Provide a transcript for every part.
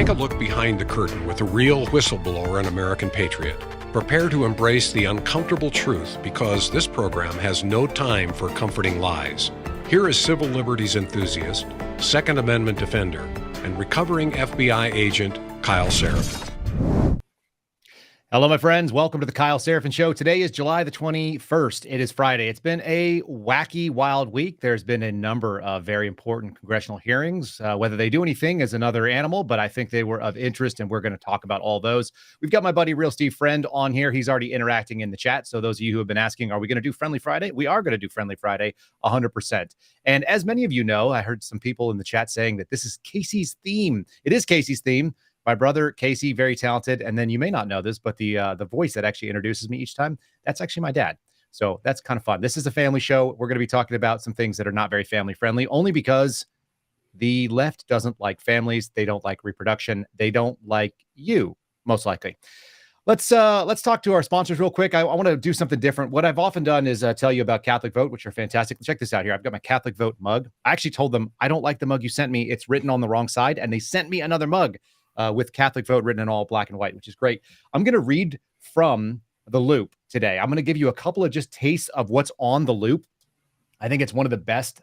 Take a look behind the curtain with a real whistleblower and American patriot. Prepare to embrace the uncomfortable truth because this program has no time for comforting lies. Here is civil liberties enthusiast, Second Amendment defender, and recovering FBI agent Kyle Seraphin. Hello, my friends. Welcome to the Kyle Seraphin Show. Today is July the 21st. It is Friday. It's been a wacky, wild week. There's been a number of very important congressional hearings. Whether they do anything is another animal, but I think they were of interest, and we're going to talk about all those. We've got my buddy, Real Steve Friend, on here. He's already interacting in the chat. So those of you who have been asking, are we going to do Friendly Friday? We are going to do Friendly Friday 100%. And as many of you know, I heard some people in the chat saying that this is Casey's theme. It is Casey's theme. My brother, Casey, very talented. And then you may not know this, but the voice that actually introduces me each time, that's actually my dad. So that's kind of fun. This is a family show. We're going to be talking about some things that are not very family friendly, only because the left doesn't like families. They don't like reproduction. They don't like you, most likely. Let's talk to our sponsors real quick. I want to do something different. What I've often done is tell you about Catholic Vote, which are fantastic. Check this out here. I've got my Catholic Vote mug. I actually told them, I don't like the mug you sent me. It's written on the wrong side. And they sent me another mug with Catholic Vote written in all black and white, which is great. I'm going to read from the loop today. I'm going to give you a couple of just tastes of what's on the loop. I think it's one of the best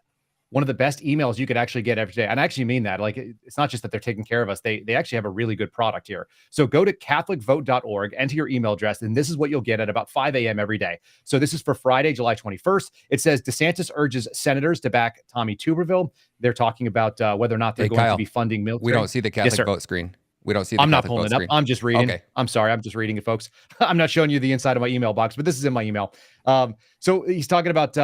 emails you could actually get every day. And I actually mean that. Like, it's not just that they're taking care of us. They actually have a really good product here. So go to catholicvote.org, enter your email address, and this is what you'll get at about 5 a.m. every day. So this is for Friday, July 21st. It says DeSantis urges senators to back Tommy Tuberville. They're talking about whether or not they're going to be funding military. We don't see the Catholic Vote screen. We don't see the I'm not Catholic pulling it Vote up. screen. I'm just reading. Okay. I'm sorry. I'm just reading it, folks. I'm not showing you the inside of my email box, but this is in my email. So he's talking about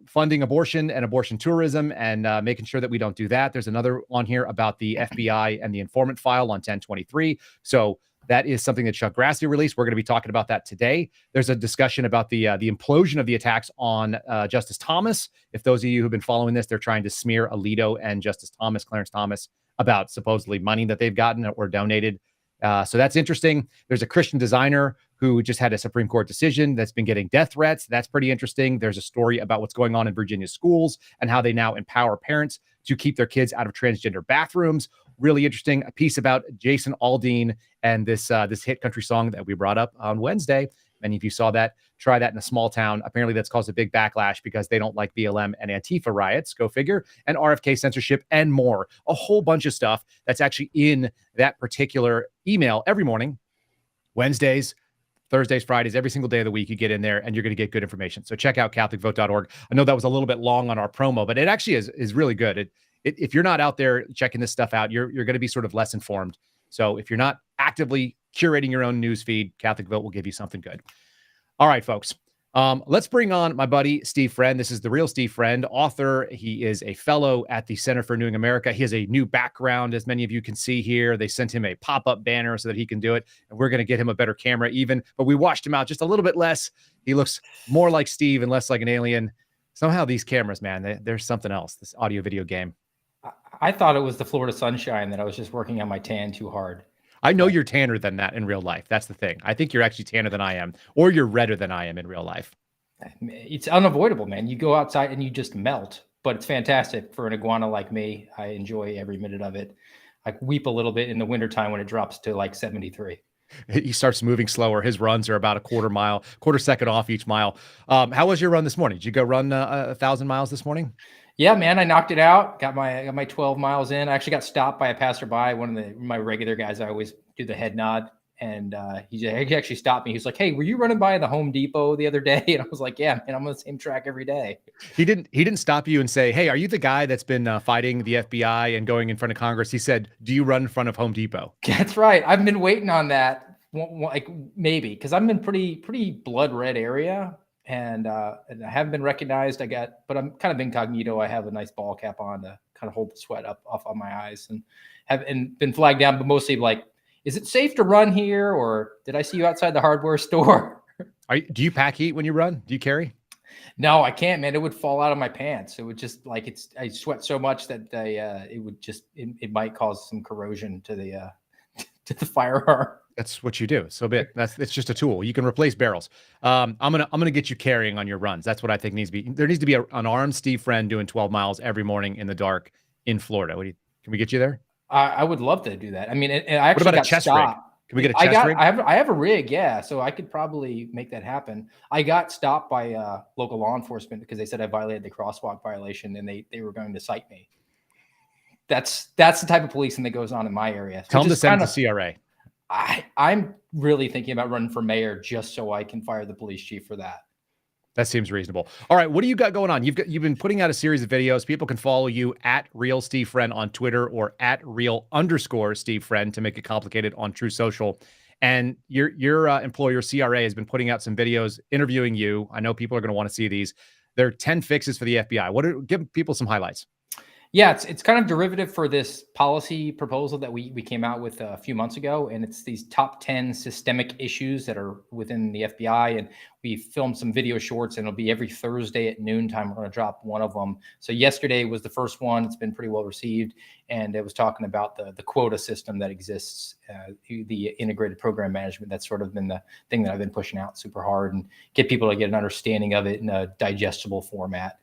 funding abortion and abortion tourism and making sure that we don't do that. There's another on here about the FBI and the informant file on 1023. So that is something that Chuck Grassley released. We're going to be talking about that today. There's a discussion about the implosion of the attacks on Justice Thomas. If those of you who've been following this, they're trying to smear Alito and Justice Thomas, Clarence Thomas, about supposedly money that they've gotten or donated. So that's interesting. There's a Christian designer who just had a Supreme Court decision that's been getting death threats. That's pretty interesting. There's a story about what's going on in Virginia schools and how they now empower parents to keep their kids out of transgender bathrooms. Really interesting. A piece about Jason Aldean and this hit country song that we brought up on Wednesday. Many of you saw that. Try that in a small town. Apparently that's caused a big backlash because they don't like BLM and Antifa riots. Go figure. And RFK censorship and more. A whole bunch of stuff that's actually in that particular email every morning. Wednesdays, Thursdays, Fridays, every single day of the week, you get in there and you're going to get good information. So check out catholicvote.org. I know that was a little bit long on our promo, but it actually is really good. If you're not out there checking this stuff out, you're going to be sort of less informed. So if you're not actively curating your own news feed, Catholic Vote will give you something good. All right, folks. Let's bring on my buddy, Steve Friend. This is the Real Steve Friend, author. He is a fellow at the Center for Renewing America. He has a new background, as many of you can see here. They sent him a pop-up banner so that he can do it. And we're going to get him a better camera even. But we washed him out just a little bit less. He looks more like Steve and less like an alien. Somehow these cameras, man, there's something else, this audio-video game. I thought it was the Florida sunshine that I was just working on my tan too hard. I know you're tanner than that in real life. That's the thing. I think you're actually tanner than I am, or you're redder than I am in real life. It's unavoidable, man. You go outside and you just melt, but it's fantastic for an iguana like me. I enjoy every minute of it. I weep a little bit in the wintertime when it drops to like 73. He starts moving slower. His runs are about a quarter second off each mile. How was your run this morning? Did you go run 1,000 miles this morning? Yeah, man, I knocked it out. Got my 12 miles in. I actually got stopped by a passerby, one of my regular guys. I always do the head nod, and he actually stopped me. He was like, "Hey, were you running by the Home Depot the other day?" And I was like, "Yeah, man, I'm on the same track every day." He didn't stop you and say, "Hey, are you the guy that's been fighting the FBI and going in front of Congress?" He said, "Do you run in front of Home Depot?" That's right. I've been waiting on that, like maybe because I'm in pretty blood red area. And I haven't been recognized. But I'm kind of incognito. I have a nice ball cap on to kind of hold the sweat off on my eyes, and have been flagged down. But mostly like, is it safe to run here, or did I see you outside the hardware store? Do you pack heat when you run? Do you carry? No, I can't, man. It would fall out of my pants. It would just like I sweat so much that it might cause some corrosion to the firearm. That's what you do. So it's just a tool. You can replace barrels. I'm gonna get you carrying on your runs. That's what I think needs to be. There needs to be an armed Steve Friend doing 12 miles every morning in the dark in Florida. Can we get you there? I would love to do that. I mean, and I What actually about a got chest rig? stopped. Can we get a chest rig? I have a rig, yeah, so I could probably make that happen. I got stopped by local law enforcement because they said I violated the crosswalk violation, and they were going to cite me. That's the type of policing that goes on in my area. Tell them to send it to CRA. I'm really thinking about running for mayor just so I can fire the police chief for that. That seems reasonable. All right, what do you got going on? You've been putting out a series of videos. People can follow you at Real Steve Friend on Twitter or at Real_Steve Friend to make it complicated on True Social. And your employer CRA has been putting out some videos interviewing you. I know people are going to want to see these. There are 10 fixes for the FBI. Give people some highlights. Yeah, it's kind of derivative for this policy proposal that we came out with a few months ago, and it's these top 10 systemic issues that are within the FBI. And we filmed some video shorts, and it'll be every Thursday at noontime. We're going to drop one of them. So yesterday was the first one. It's been pretty well received, and it was talking about the quota system that exists, the integrated program management. That's sort of been the thing that I've been pushing out super hard and get people to get an understanding of it in a digestible format.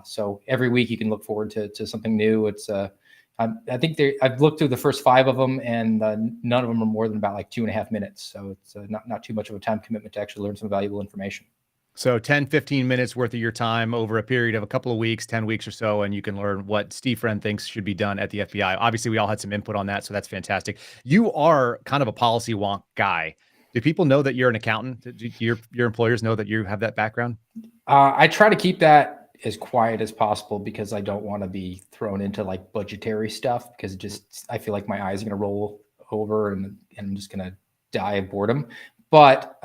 So every week you can look forward to something new. It's I think I've looked through the first 5 of them, and none of them are more than about like 2.5 minutes. So it's not too much of a time commitment to actually learn some valuable information. So 10, 15 minutes worth of your time over a period of a couple of weeks, 10 weeks or so, and you can learn what Steve Friend thinks should be done at the FBI. Obviously, we all had some input on that, so that's fantastic. You are kind of a policy wonk guy. Do people know that you're an accountant? Do your employers know that you have that background? I try to keep that as quiet as possible because I don't want to be thrown into like budgetary stuff, because I feel like my eyes are going to roll over and I'm just going to die of boredom. But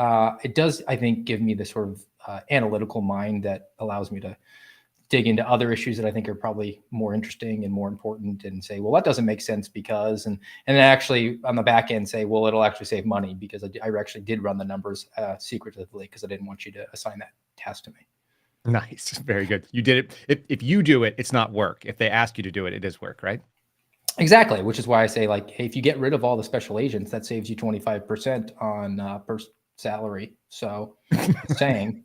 it does, I think, give me the sort of analytical mind that allows me to dig into other issues that I think are probably more interesting and more important, and say, well, that doesn't make sense because, and then actually on the back end say, well, it'll actually save money because I actually did run the numbers secretively because I didn't want you to assign that task to me. Nice. Very good. You did it. If you do it, it's not work. If they ask you to do it, it is work, right? Exactly. Which is why I say, like, hey, if you get rid of all the special agents, that saves you 25% on per salary. So saying.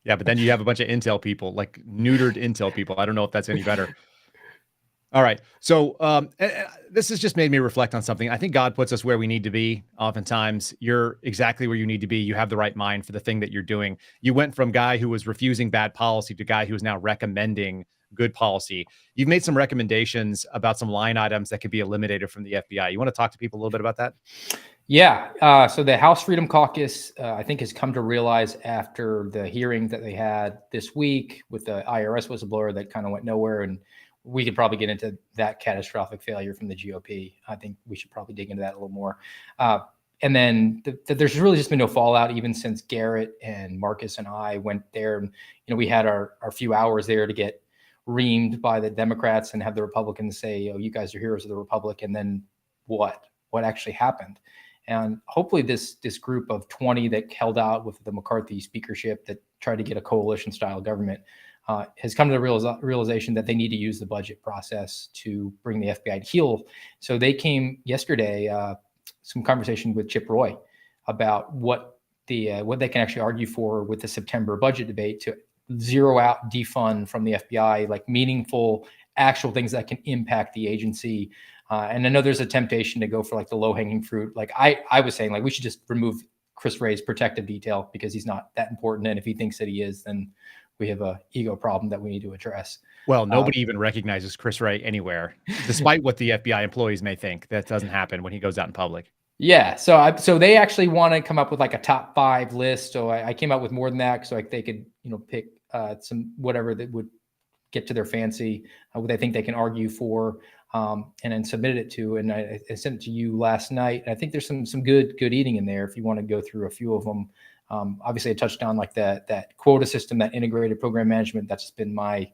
Yeah, but then you have a bunch of intel people, like neutered intel people. I don't know if that's any better. All right. So this has just made me reflect on something. I think God puts us where we need to be. Oftentimes, you're exactly where you need to be. You have the right mind for the thing that you're doing. You went from guy who was refusing bad policy to guy who is now recommending good policy. You've made some recommendations about some line items that could be eliminated from the FBI. You want to talk to people a little bit about that? Yeah. So the House Freedom Caucus, I think, has come to realize after the hearing that they had this week with the IRS whistleblower that kind of went nowhere, and we could probably get into that catastrophic failure from the GOP. I think we should probably dig into that a little more. And then there's really just been no fallout even since Garrett and Marcus and I went there. And, we had our few hours there to get reamed by the Democrats and have the Republicans say, oh, you guys are heroes of the Republic. And then what actually happened? And hopefully this group of 20 that held out with the McCarthy speakership that tried to get a coalition style government has come to the realization that they need to use the budget process to bring the FBI to heel. So they came yesterday, some conversation with Chip Roy about what they can actually argue for with the September budget debate to zero out, defund from the FBI, like meaningful, actual things that can impact the agency. And I know there's a temptation to go for like the low hanging fruit. Like I was saying, like we should just remove Chris Wray's protective detail because he's not that important. And if he thinks that he is, then we have a ego problem that we need to address. Well, nobody even recognizes Chris Wray anywhere, despite what the FBI employees may think. That doesn't happen when he goes out in public. Yeah. So they actually want to come up with like a top 5 list. So I came up with more than that. So like they could, pick some, whatever that would get to their fancy, what they think they can argue for, and then submitted it to, and I sent it to you last night. And I think there's some good eating in there if you want to go through a few of them. Obviously I touched on like that quota system, that integrated program management. That's just been my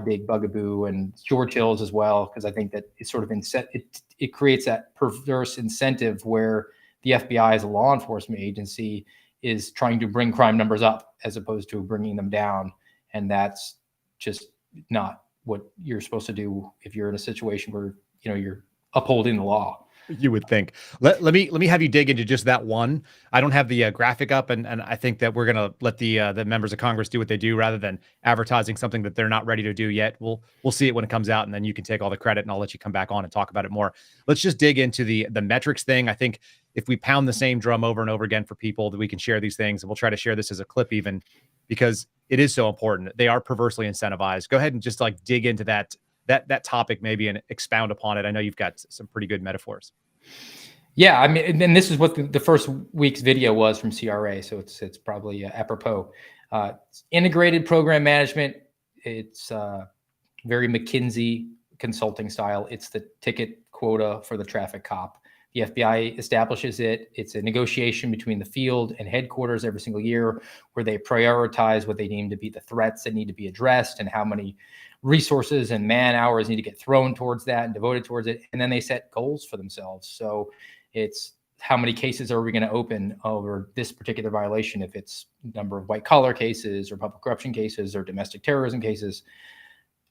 big bugaboo, and George Hill's as well, because I think that it's sort of it creates that perverse incentive where the FBI as a law enforcement agency is trying to bring crime numbers up as opposed to bringing them down. And that's just not what you're supposed to do if you're in a situation where, you're upholding the law. You would think. Let me have you dig into just that one. I don't have the graphic up, and I think that we're gonna let the members of Congress do what they do rather than advertising something that they're not ready to do yet. We'll see it when it comes out, and then you can take all the credit, and I'll let you come back on and talk about it more. Let's just dig into the metrics thing. I think if we pound the same drum over and over again for people, that we can share these things, and we'll try to share this as a clip even because it is so important. They are perversely incentivized. Go ahead and just like dig into that topic maybe and expound upon it. I know you've got some pretty good metaphors. Yeah, I mean, and this is what the first week's video was from CRA, so it's probably apropos. Integrated program management. It's very McKinsey consulting style. It's the ticket quota for the traffic cop. The FBI establishes it. It's a negotiation between the field and headquarters every single year where they prioritize what they deem to be the threats that need to be addressed and how many resources and man hours need to get thrown towards that and devoted towards it. And then they set goals for themselves. So it's how many cases are we going to open over this particular violation, if it's number of white collar cases or public corruption cases or domestic terrorism cases,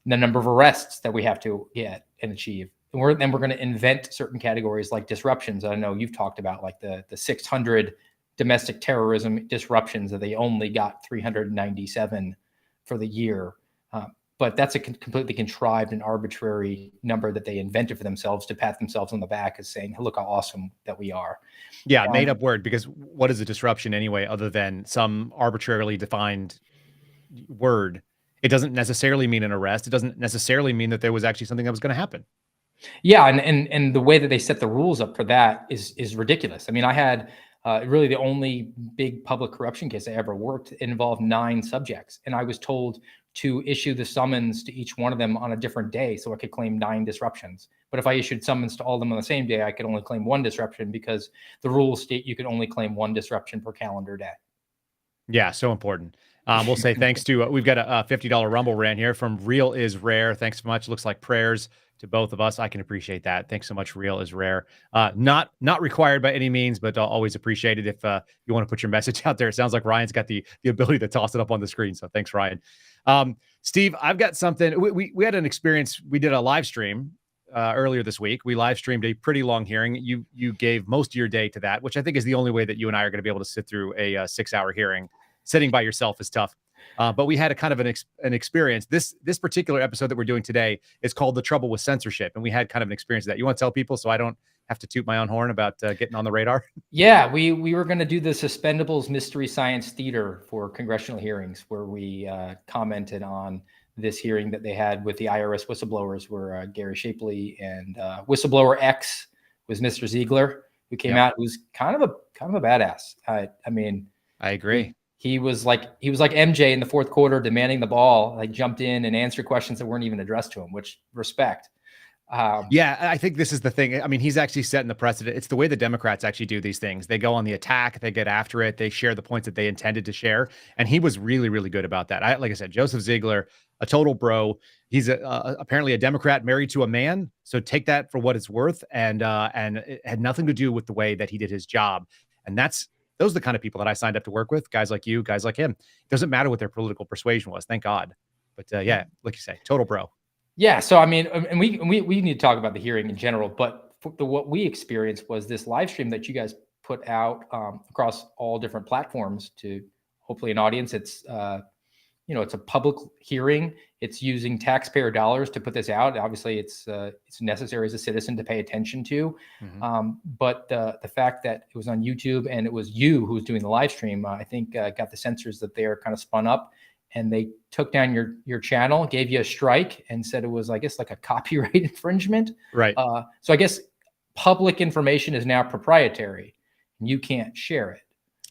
the number of arrests that we have to get and achieve. And then we're going to invent certain categories like disruptions. I know you've talked about like the 600 domestic terrorism disruptions that they only got 397 for the year. But that's a completely contrived and arbitrary number that they invented for themselves to pat themselves on the back as saying, look how awesome that we are. Yeah, made up word, because what is a disruption anyway, other than some arbitrarily defined word? It doesn't necessarily mean an arrest. It doesn't necessarily mean that there was actually something that was going to happen. Yeah, and the way that they set the rules up for that is ridiculous. I mean, I had really the only big public corruption case I ever worked involved 9 subjects, and I was told to issue the summons to each one of them on a different day so I could claim 9 disruptions. But if I issued summons to all of them on the same day, I could only claim 1 disruption because the rules state you could only claim 1 disruption per calendar day. Yeah, so important. We'll say thanks to, we've got a $50 Rumble rant here from Real is Rare. Thanks so much. Looks like prayers to both of us. I can appreciate that. Thanks so much, Real is Rare. Not required by any means, but always appreciated if you want to put your message out there. It sounds like Ryan's got the ability to toss it up on the screen. So thanks, Ryan. Steve, I've got something. We had an experience. We did a live stream earlier this week. We live streamed a pretty long hearing. You gave most of your day to that, which I think is the only way that you and I are going to be able to sit through a 6-hour hearing. Sitting by yourself is tough. But we had a kind of an experience. This particular episode that we're doing today is called The Trouble with Censorship. And we had kind of an experience of that. You want to tell people so I don't have to toot my own horn about getting on the radar? Yeah, we were going to do the Suspendables Mystery Science Theater for congressional hearings, where we commented on this hearing that they had with the IRS whistleblowers, where Gary Shapley and whistleblower X was Mr. Ziegler, who came out, who's kind of a badass. I mean, I agree. He was like MJ in the fourth quarter, demanding the ball, like jumped in and answered questions that weren't even addressed to him, which respect. Yeah, I think this is the thing. I mean, he's actually setting the precedent. It's the way the Democrats actually do these things. They go on the attack, they get after it, they share the points that they intended to share. And he was really, really good about that. Like I said, Joseph Ziegler, a total bro. He's apparently a Democrat married to a man. So take that for what it's worth. And it had nothing to do with the way that he did his job. And those are the kind of people that I signed up to work with. Guys like you, guys like him. It doesn't matter what their political persuasion was. Thank God. But yeah, like you say, total bro. Yeah. So, I mean, and we need to talk about the hearing in general, but what we experienced was this live stream that you guys put out across all different platforms to hopefully an audience. It's, it's a public hearing. It's using taxpayer dollars to put this out. Obviously, it's necessary as a citizen to pay attention to. Mm-hmm. But the fact that it was on YouTube and it was you who was doing the live stream, I think got the censors that they are kind of spun up, and they took down your channel, gave you a strike, and said it was, I guess, like a copyright infringement. Right. So I guess public information is now proprietary, and you can't share it.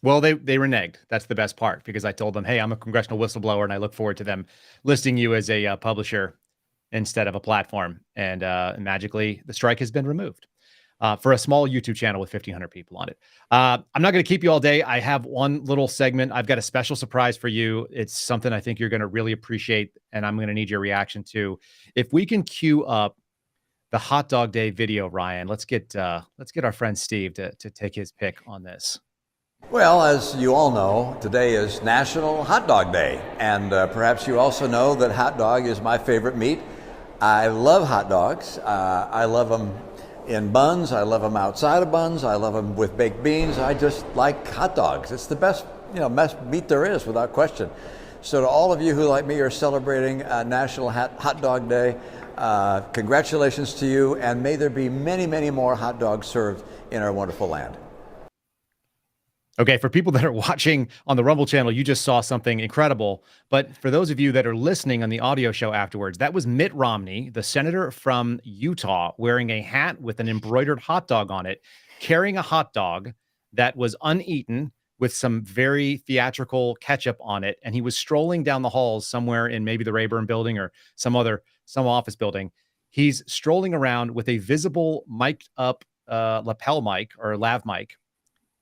Well, they reneged. That's the best part, because I told them, hey, I'm a congressional whistleblower, and I look forward to them listing you as a publisher instead of a platform. And magically, the strike has been removed for a small YouTube channel with 1,500 people on it. I'm not going to keep you all day. I have one little segment. I've got a special surprise for you. It's something I think you're going to really appreciate, and I'm going to need your reaction to. If we can cue up the Hot Dog Day video, Ryan, let's get our friend Steve to take his pick on this. Well, as you all know, today is National Hot Dog Day, and perhaps you also know that hot dog is my favorite meat. I love hot dogs. I love them in buns. I love them outside of buns. I love them with baked beans. I just like hot dogs. It's the best, best meat there is, without question. So to all of you who, like me, are celebrating National Hot Dog Day, congratulations to you, and may there be many, many more hot dogs served in our wonderful land. Okay, for people that are watching on the Rumble channel, you just saw something incredible. But for those of you that are listening on the audio show afterwards, that was Mitt Romney, the senator from Utah, wearing a hat with an embroidered hot dog on it, carrying a hot dog that was uneaten with some very theatrical ketchup on it. And he was strolling down the halls somewhere in maybe the Rayburn building or some office building. He's strolling around with a visible mic'd up lapel mic or lav mic,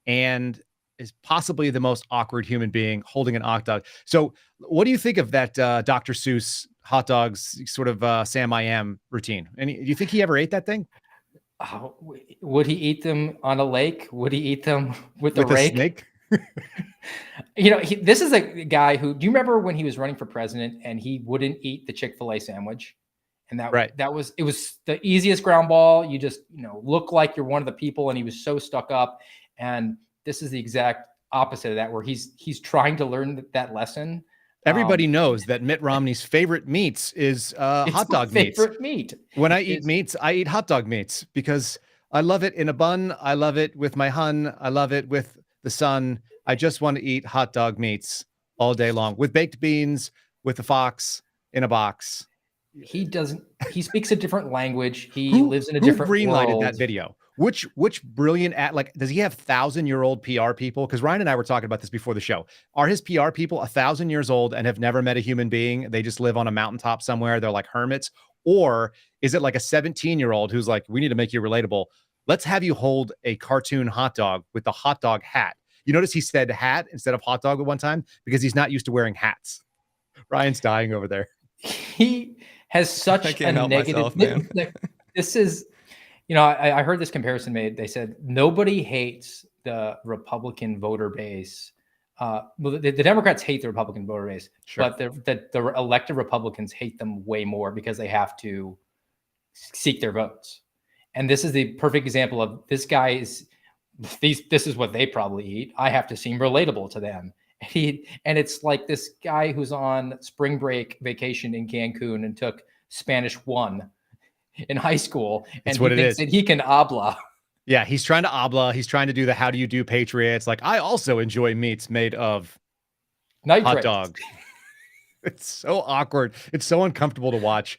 and is possibly the most awkward human being holding an hot dog. So what do you think of that Dr. Seuss hot dogs sort of Sam I Am routine? And do you think he ever ate that thing? Would he eat them on a lake? Would he eat them with a rake? Snake? This is a guy who, do you remember when he was running for president and he wouldn't eat the Chick-fil-A sandwich? And it was the easiest ground ball. You just, look like you're one of the people, and he was so stuck up. And this is the exact opposite of that, where he's trying to learn that lesson. Everybody knows that Mitt Romney's favorite meats is hot dog meats. Favorite meat. When I eat meats, I eat hot dog meats because I love it in a bun. I love it with my hun. I love it with the sun. I just want to eat hot dog meats all day long with baked beans, with a fox in a box. He speaks a different language. He lives in a different world. Who greenlighted that video? Which brilliant does he have 1,000-year-old PR people? Because Ryan and I were talking about this before the show. Are his PR people 1,000 years old and have never met a human being? They just live on a mountaintop somewhere. They're like hermits. Or is it like a 17-year-old who's like, we need to make you relatable. Let's have you hold a cartoon hot dog with the hot dog hat. You notice he said hat instead of hot dog at one time because he's not used to wearing hats. Ryan's dying over there. He has such a negative. This is, I heard this comparison made. They said nobody hates the Republican voter base. Well, the Democrats hate the Republican voter base, sure, but the elected Republicans hate them way more because they have to seek their votes. And this is the perfect example of this guy is this is what they probably eat. I have to seem relatable to them. And it's like this guy who's on spring break vacation in Cancun and took Spanish 1 in high school, and he thinks that he can habla. Yeah, he's trying to habla. He's trying to do the how do you do Patriots. Like, I also enjoy meats made of nitrates. Hot dog. It's so awkward. It's so uncomfortable to watch.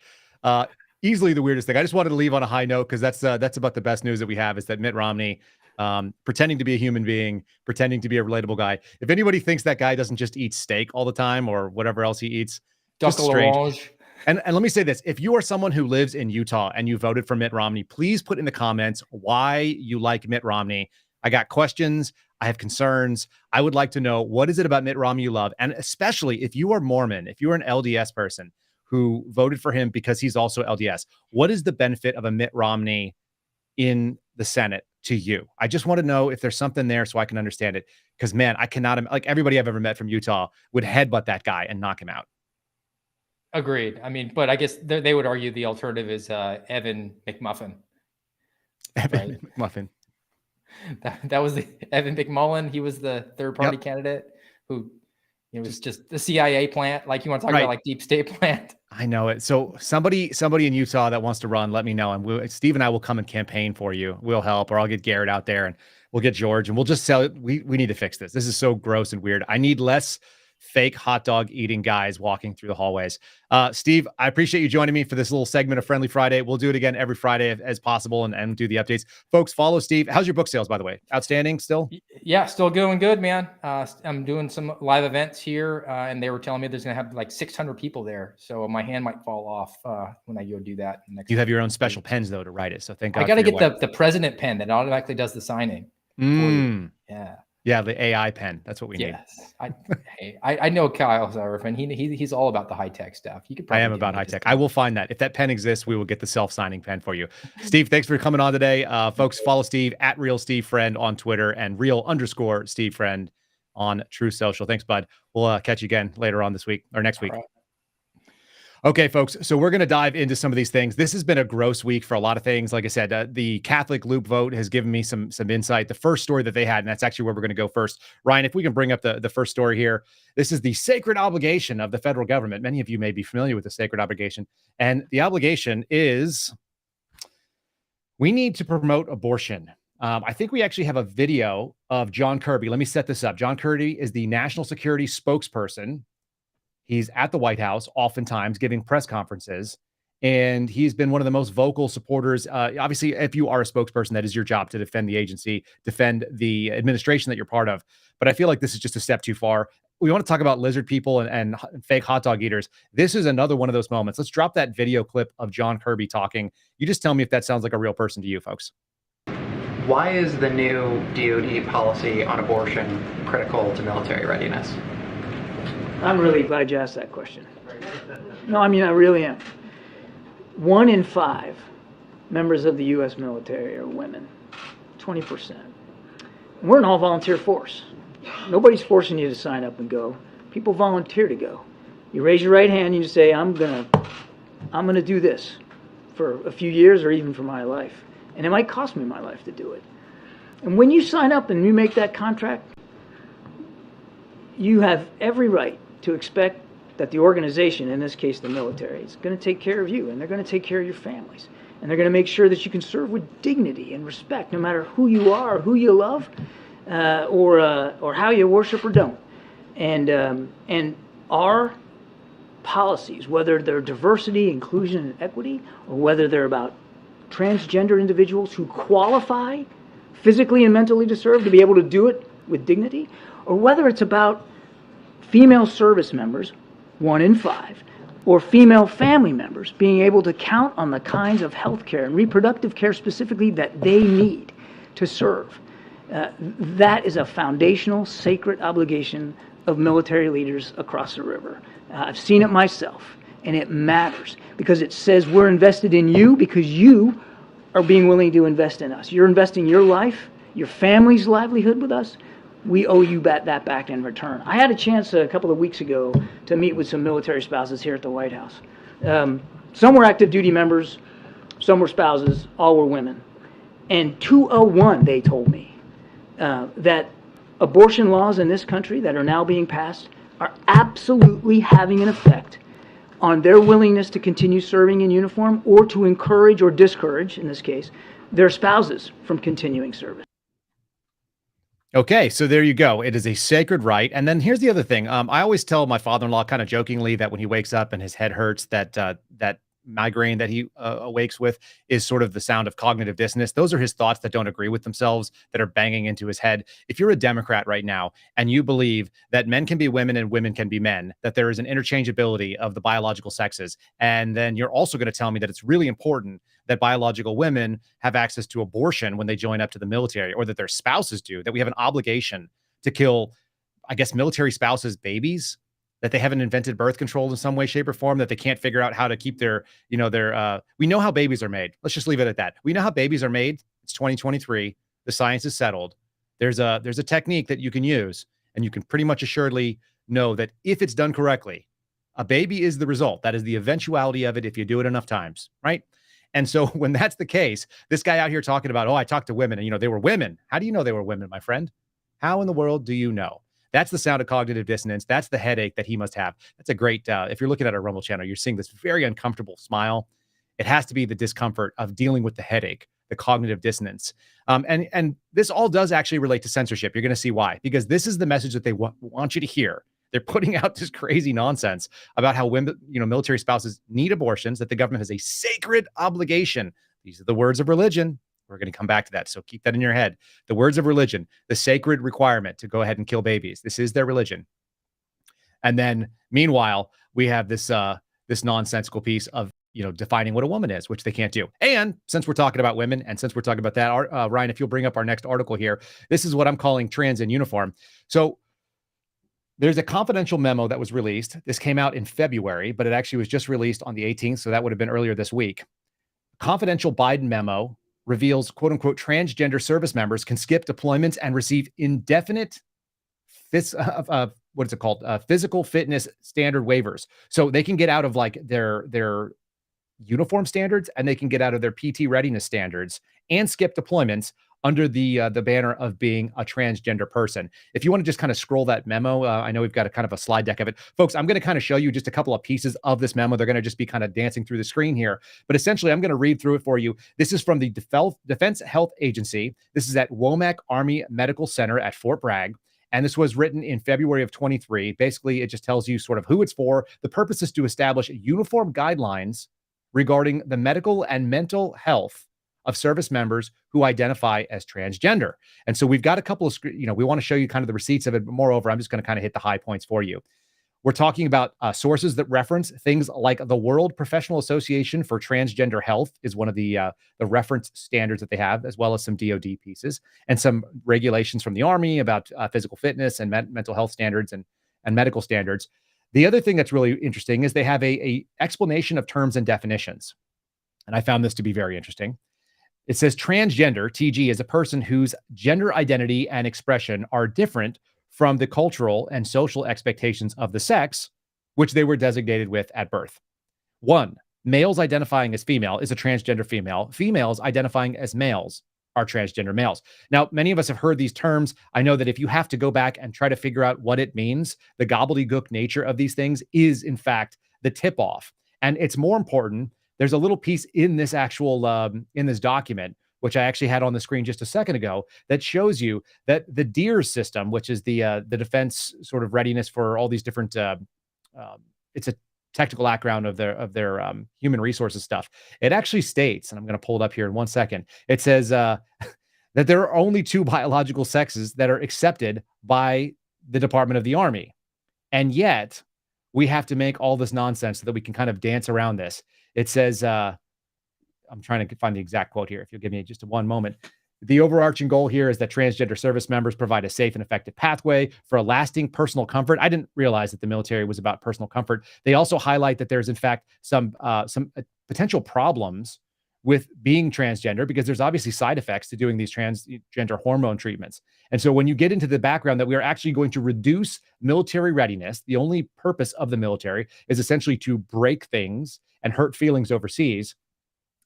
Easily the weirdest thing. I just wanted to leave on a high note because that's about the best news that we have is that Mitt Romney, pretending to be a human being, pretending to be a relatable guy. If anybody thinks that guy doesn't just eat steak all the time or whatever else he eats, just strange. And let me say this. If you are someone who lives in Utah and you voted for Mitt Romney, please put in the comments why you like Mitt Romney. I got questions. I have concerns. I would like to know, what is it about Mitt Romney you love? And especially if you are Mormon, if you're an LDS person who voted for him because he's also LDS, what is the benefit of a Mitt Romney in the Senate to you? I just want to know if there's something there so I can understand it. Because, man, I cannot, like everybody I've ever met from Utah would headbutt that guy and knock him out. Agreed. I mean, but I guess they would argue the alternative is Evan McMuffin. Evan McMuffin. That was the Evan McMullen. He was the third party candidate who was just the CIA plant. Like, you want to talk about like deep state plant? I know it. So somebody in Utah that wants to run, let me know. And Steve and I will come and campaign for you. We'll help, or I'll get Garrett out there and we'll get George and we'll just sell it. We need to fix this. This is so gross and weird. I need less fake hot dog eating guys walking through the hallways. Steve, I appreciate you joining me for this little segment of Friendly Friday. We'll do it again every Friday as possible and do the updates. Folks, follow Steve. How's your book sales, by the way? Outstanding still? Yeah, still going good, man. I'm doing some live events here, and they were telling me there's going to have like 600 people there. So my hand might fall off when I go do that. You have your own special pens, though, to write it. So thank God. I got to get the president pen that automatically does the signing. Yeah. Yeah, the AI pen. That's what we need. Yes. I know Kyle Zarf, and he's all about the high-tech stuff. You could probably I am about high-tech. I will find that. If that pen exists, we will get the self-signing pen for you. Steve, thanks for coming on today. Folks, follow Steve at @RealSteveFriend on Twitter and @real_SteveFriend on True Social. Thanks, bud. We'll catch you again later on this week or next week. Okay, folks, so we're going to dive into some of these things. This has been a gross week for a lot of things. Like I said, the Catholic loop vote has given me some insight. The first story that they had, and that's actually where we're going to go first. Ryan, if we can bring up the first story here. This is the sacred obligation of the federal government. Many of you may be familiar with the sacred obligation. And the obligation is we need to promote abortion. I think we actually have a video of John Kirby. Let me set this up. John Kirby is the national security spokesperson. He's at the White House oftentimes giving press conferences, and he's been one of the most vocal supporters. Obviously, if you are a spokesperson, that is your job to defend the agency, defend the administration that you're part of. But I feel like this is just a step too far. We want to talk about lizard people and fake hot dog eaters. This is another one of those moments. Let's drop that video clip of John Kirby talking. You just tell me if that sounds like a real person to you, folks. Why is the new DoD policy on abortion critical to military readiness? I'm really glad you asked that question. No, I mean, I really am. 1 in 5 members of the U.S. military are women, 20%. We're an all-volunteer force. Nobody's forcing you to sign up and go. People volunteer to go. You raise your right hand and you say, I'm gonna do this for a few years or even for my life. And it might cost me my life to do it. And when you sign up and you make that contract, you have every right to expect that the organization, in this case the military, is going to take care of you, and they're going to take care of your families, and they're going to make sure that you can serve with dignity and respect, no matter who you are, who you love, or how you worship or don't. And our policies, whether they're diversity, inclusion, and equity, or whether they're about transgender individuals who qualify physically and mentally to serve, to be able to do it with dignity, or whether it's about female service members, 1 in 5, or female family members being able to count on the kinds of health care and reproductive care specifically that they need to serve. That is a foundational, sacred obligation of military leaders across the river. I've seen it myself, and it matters because it says we're invested in you because you are being willing to invest in us. You're investing your life, your family's livelihood with us. We owe you that back in return. I had a chance a couple of weeks ago to meet with some military spouses here at the White House. Some were active duty members, some were spouses, all were women. And 201, they told me, that abortion laws in this country that are now being passed are absolutely having an effect on their willingness to continue serving in uniform or to encourage or discourage, in this case, their spouses from continuing service. Okay, so there you go. It is a sacred right. And then here's the other thing. I always tell my father-in-law kind of jokingly that when he wakes up and his head hurts, that migraine that he awakes with is sort of the sound of cognitive dissonance. Those are his thoughts that don't agree with themselves, that are banging into his head. If you're a Democrat right now and you believe that men can be women and women can be men, that there is an interchangeability of the biological sexes, and then you're also going to tell me that it's really important that biological women have access to abortion when they join up to the military, or that their spouses do, that we have an obligation to kill, I guess, military spouses' babies, that they haven't invented birth control in some way, shape, or form, that they can't figure out how to keep their, we know how babies are made. Let's just leave it at that. We know how babies are made. It's 2023. The science is settled. There's a technique that you can use, and you can pretty much assuredly know that if it's done correctly, a baby is the result. That is the eventuality of it if you do it enough times, right? And so when that's the case, this guy out here talking about, I talked to women and, they were women. How do you know they were women, my friend? How in the world do you know? That's the sound of cognitive dissonance. That's the headache that he must have. That's a great, if you're looking at our Rumble channel, you're seeing this very uncomfortable smile. It has to be the discomfort of dealing with the headache, the cognitive dissonance. And this all does actually relate to censorship. You're going to see why, because this is the message that they want you to hear. They're putting out this crazy nonsense about how women, military spouses need abortions, that the government has a sacred obligation. These are the words of religion. We're going to come back to that. So keep that in your head. The words of religion, the sacred requirement to go ahead and kill babies. This is their religion. And then meanwhile, we have this nonsensical piece of, defining what a woman is, which they can't do. And since we're talking about women, and since we're talking about that, Ryan, if you'll bring up our next article here, this is what I'm calling trans in uniform. So there's a confidential memo that was released. This came out in February, but it actually was just released on the 18th. So that would have been earlier this week. Confidential Biden memo reveals, quote unquote, transgender service members can skip deployments and receive indefinite what is it called? Physical fitness standard waivers. So they can get out of like their uniform standards, and they can get out of their PT readiness standards and skip deployments under the banner of being a transgender person. If you want to just kind of scroll that memo, I know we've got a kind of a slide deck of it. Folks, I'm going to kind of show you just a couple of pieces of this memo. They're going to just be kind of dancing through the screen here. But essentially, I'm going to read through it for you. This is from the Defense Health Agency. This is at Womack Army Medical Center at Fort Bragg. And this was written in February of 23. Basically, it just tells you sort of who it's for. The purpose is to establish uniform guidelines regarding the medical and mental health of service members who identify as transgender. And so we've got a couple of, we want to show you kind of the receipts of it. But moreover, I'm just going to kind of hit the high points for you. We're talking about sources that reference things like the World Professional Association for Transgender Health is one of the reference standards that they have, as well as some DoD pieces and some regulations from the Army about physical fitness and mental health standards and medical standards. The other thing that's really interesting is they have a explanation of terms and definitions. And I found this to be very interesting. It says transgender, TG, is a person whose gender identity and expression are different from the cultural and social expectations of the sex, which they were designated with at birth. 1, males identifying as female is a transgender female. Females identifying as males are transgender males. Now, many of us have heard these terms. I know that if you have to go back and try to figure out what it means, the gobbledygook nature of these things is, in fact, the tip-off. And it's more important. There's a little piece in this actual, in this document, which I actually had on the screen just a second ago, that shows you that the DEERS system, which is the defense sort of readiness for all these different, it's a technical background of their human resources stuff. It actually states, and I'm going to pull it up here in 1 second. It says that there are only 2 biological sexes that are accepted by the Department of the Army. And yet we have to make all this nonsense so that we can kind of dance around this. It says, I'm trying to find the exact quote here. If you'll give me just one moment. The overarching goal here is that transgender service members provide a safe and effective pathway for a lasting personal comfort. I didn't realize that the military was about personal comfort. They also highlight that there's, in fact, some potential problems with being transgender, because there's obviously side effects to doing these transgender hormone treatments. And so when you get into the background that we are actually going to reduce military readiness, the only purpose of the military is essentially to break things and hurt feelings overseas.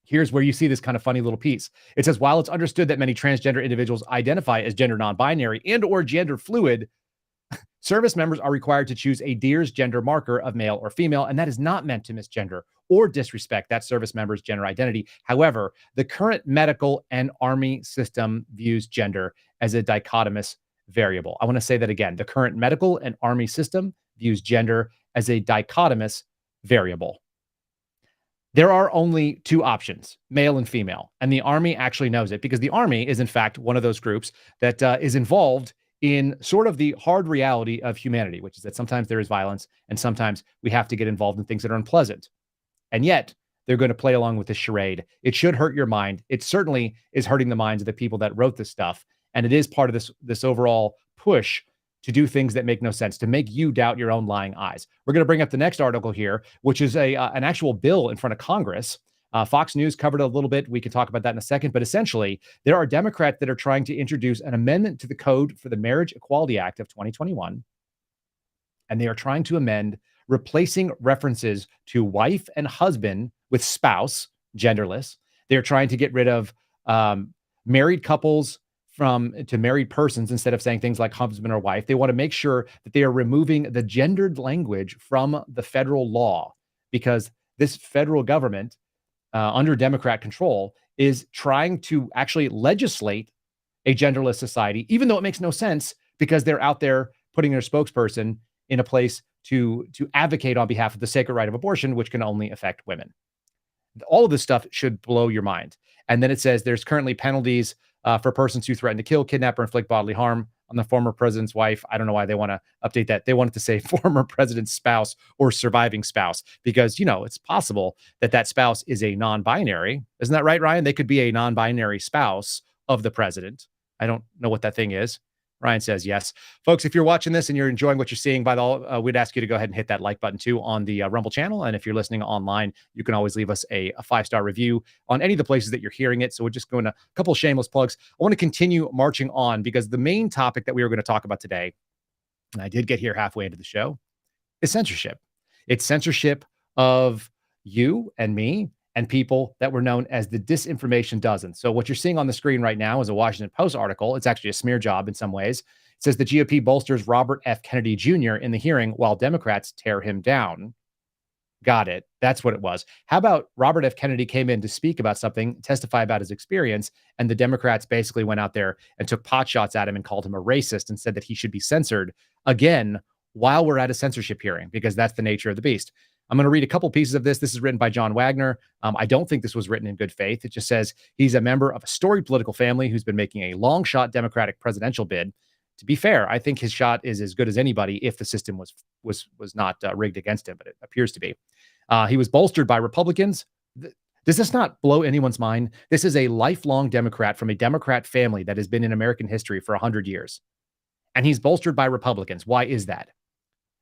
Here's where you see this kind of funny little piece. It says, while it's understood that many transgender individuals identify as gender non-binary and or gender fluid, service members are required to choose a DEERS gender marker of male or female, and that is not meant to misgender or disrespect that service member's gender identity. However, the current medical and Army system views gender as a dichotomous variable. I want to say that again. The current medical and Army system views gender as a dichotomous variable. There are only 2 options, male and female, and the Army actually knows it, because the Army is, in fact, one of those groups that is involved in sort of the hard reality of humanity, which is that sometimes there is violence and sometimes we have to get involved in things that are unpleasant. And yet they're going to play along with this charade. It should hurt your mind. It certainly is hurting the minds of the people that wrote this stuff. And it is part of this overall push to do things that make no sense, to make you doubt your own lying eyes. We're going to bring up the next article here, which is an actual bill in front of Congress. Fox News covered it a little bit. We can talk about that in a second. But essentially, there are Democrats that are trying to introduce an amendment to the Code for the Marriage Equality Act of 2021. And they are trying to amend, replacing references to wife and husband with spouse, genderless. They're trying to get rid of married couples to married persons instead of saying things like husband or wife. They want to make sure that they are removing the gendered language from the federal law, because this federal government under Democrat control is trying to actually legislate a genderless society, even though it makes no sense, because they're out there putting their spokesperson in a place to advocate on behalf of the sacred right of abortion, which can only affect women. All of this stuff should blow your mind. And then it says there's currently penalties for persons who threaten to kill, kidnap, or inflict bodily harm on the former president's wife. I don't know why they want to update that. They wanted to say former president's spouse or surviving spouse, because, it's possible that that spouse is a non-binary. Isn't that right, Ryan? They could be a non-binary spouse of the president. I don't know what that thing is. Ryan says yes. Folks, if you're watching this and you're enjoying what you're seeing, we'd ask you to go ahead and hit that like button too on the Rumble channel. And if you're listening online, you can always leave us a 5-star review on any of the places that you're hearing it. So we're just going to a couple of shameless plugs. I want to continue marching on, because the main topic that we were going to talk about today and I did get here halfway into the show, is censorship. It's censorship of you and me and people that were known as the disinformation dozen. So what you're seeing on the screen right now is a Washington Post article. It's actually a smear job in some ways. It says the GOP bolsters Robert F. Kennedy Jr. in the hearing while Democrats tear him down. Got it. That's what it was. How about Robert F. Kennedy came in to speak about something, testify about his experience, and the Democrats basically went out there and took pot shots at him and called him a racist and said that he should be censored again while we're at a censorship hearing, because that's the nature of the beast. I'm going to read a couple pieces of this. This is written by John Wagner. I don't think this was written in good faith. It just says he's a member of a storied political family who's been making a long shot Democratic presidential bid. To be fair, I think his shot is as good as anybody if the system was not rigged against him, but it appears to be. He was bolstered by Republicans. Does this not blow anyone's mind? This is a lifelong Democrat from a Democrat family that has been in American history for 100 years. And he's bolstered by Republicans. Why is that?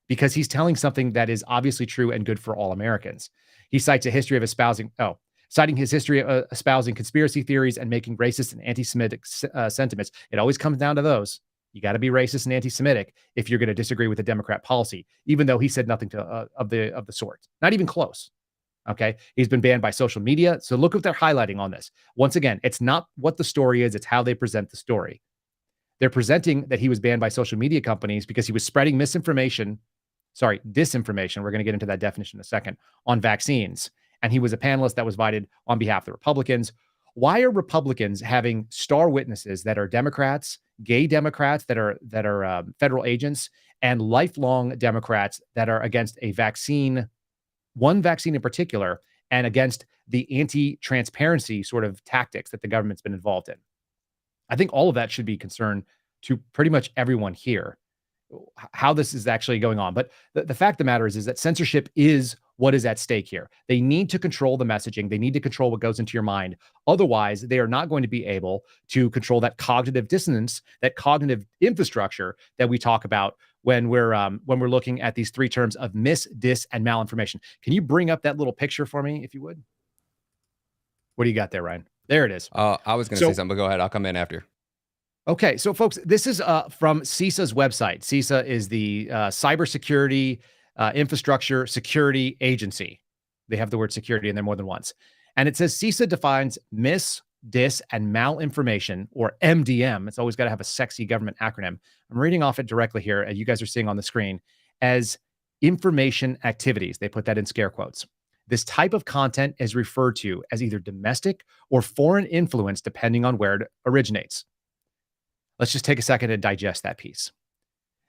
Because he's telling something that is obviously true and good for all Americans. He cites a history of citing his history of espousing conspiracy theories and making racist and anti-Semitic sentiments. It always comes down to those. You got to be racist and anti-Semitic if you're going to disagree with the Democrat policy, even though he said nothing of the sort. Not even close. Okay. He's been banned by social media. So look what they're highlighting on this. Once again, it's not what the story is, it's how they present the story. They're presenting that he was banned by social media companies because he was spreading disinformation. We're going to get into that definition in a second, on vaccines. And he was a panelist that was invited on behalf of the Republicans. Why are Republicans having star witnesses that are Democrats, gay Democrats that are federal agents, and lifelong Democrats that are against a vaccine, one vaccine in particular, and against the anti-transparency sort of tactics that the government's been involved in? I think all of that should be concern to pretty much everyone here, how this is actually going on. But the fact of the matter is that censorship is what is at stake here. They need to control the messaging. They need to control what goes into your mind. Otherwise, they are not going to be able to control that cognitive dissonance, that cognitive infrastructure that we talk about when we're looking at these three terms of mis, dis, and malinformation. Can you bring up that little picture for me, if you would? What do you got there, Ryan? There it is. I was going to say something, but go ahead. I'll come in after. Okay, so folks, this is from CISA's website. CISA is the Cybersecurity Infrastructure Security Agency. They have the word security in there more than once. And it says CISA defines mis, dis, and malinformation, or MDM. It's always got to have a sexy government acronym. I'm reading off it directly here, as you guys are seeing on the screen, as information activities. They put that in scare quotes. This type of content is referred to as either domestic or foreign influence, depending on where it originates. Let's just take a second to digest that piece.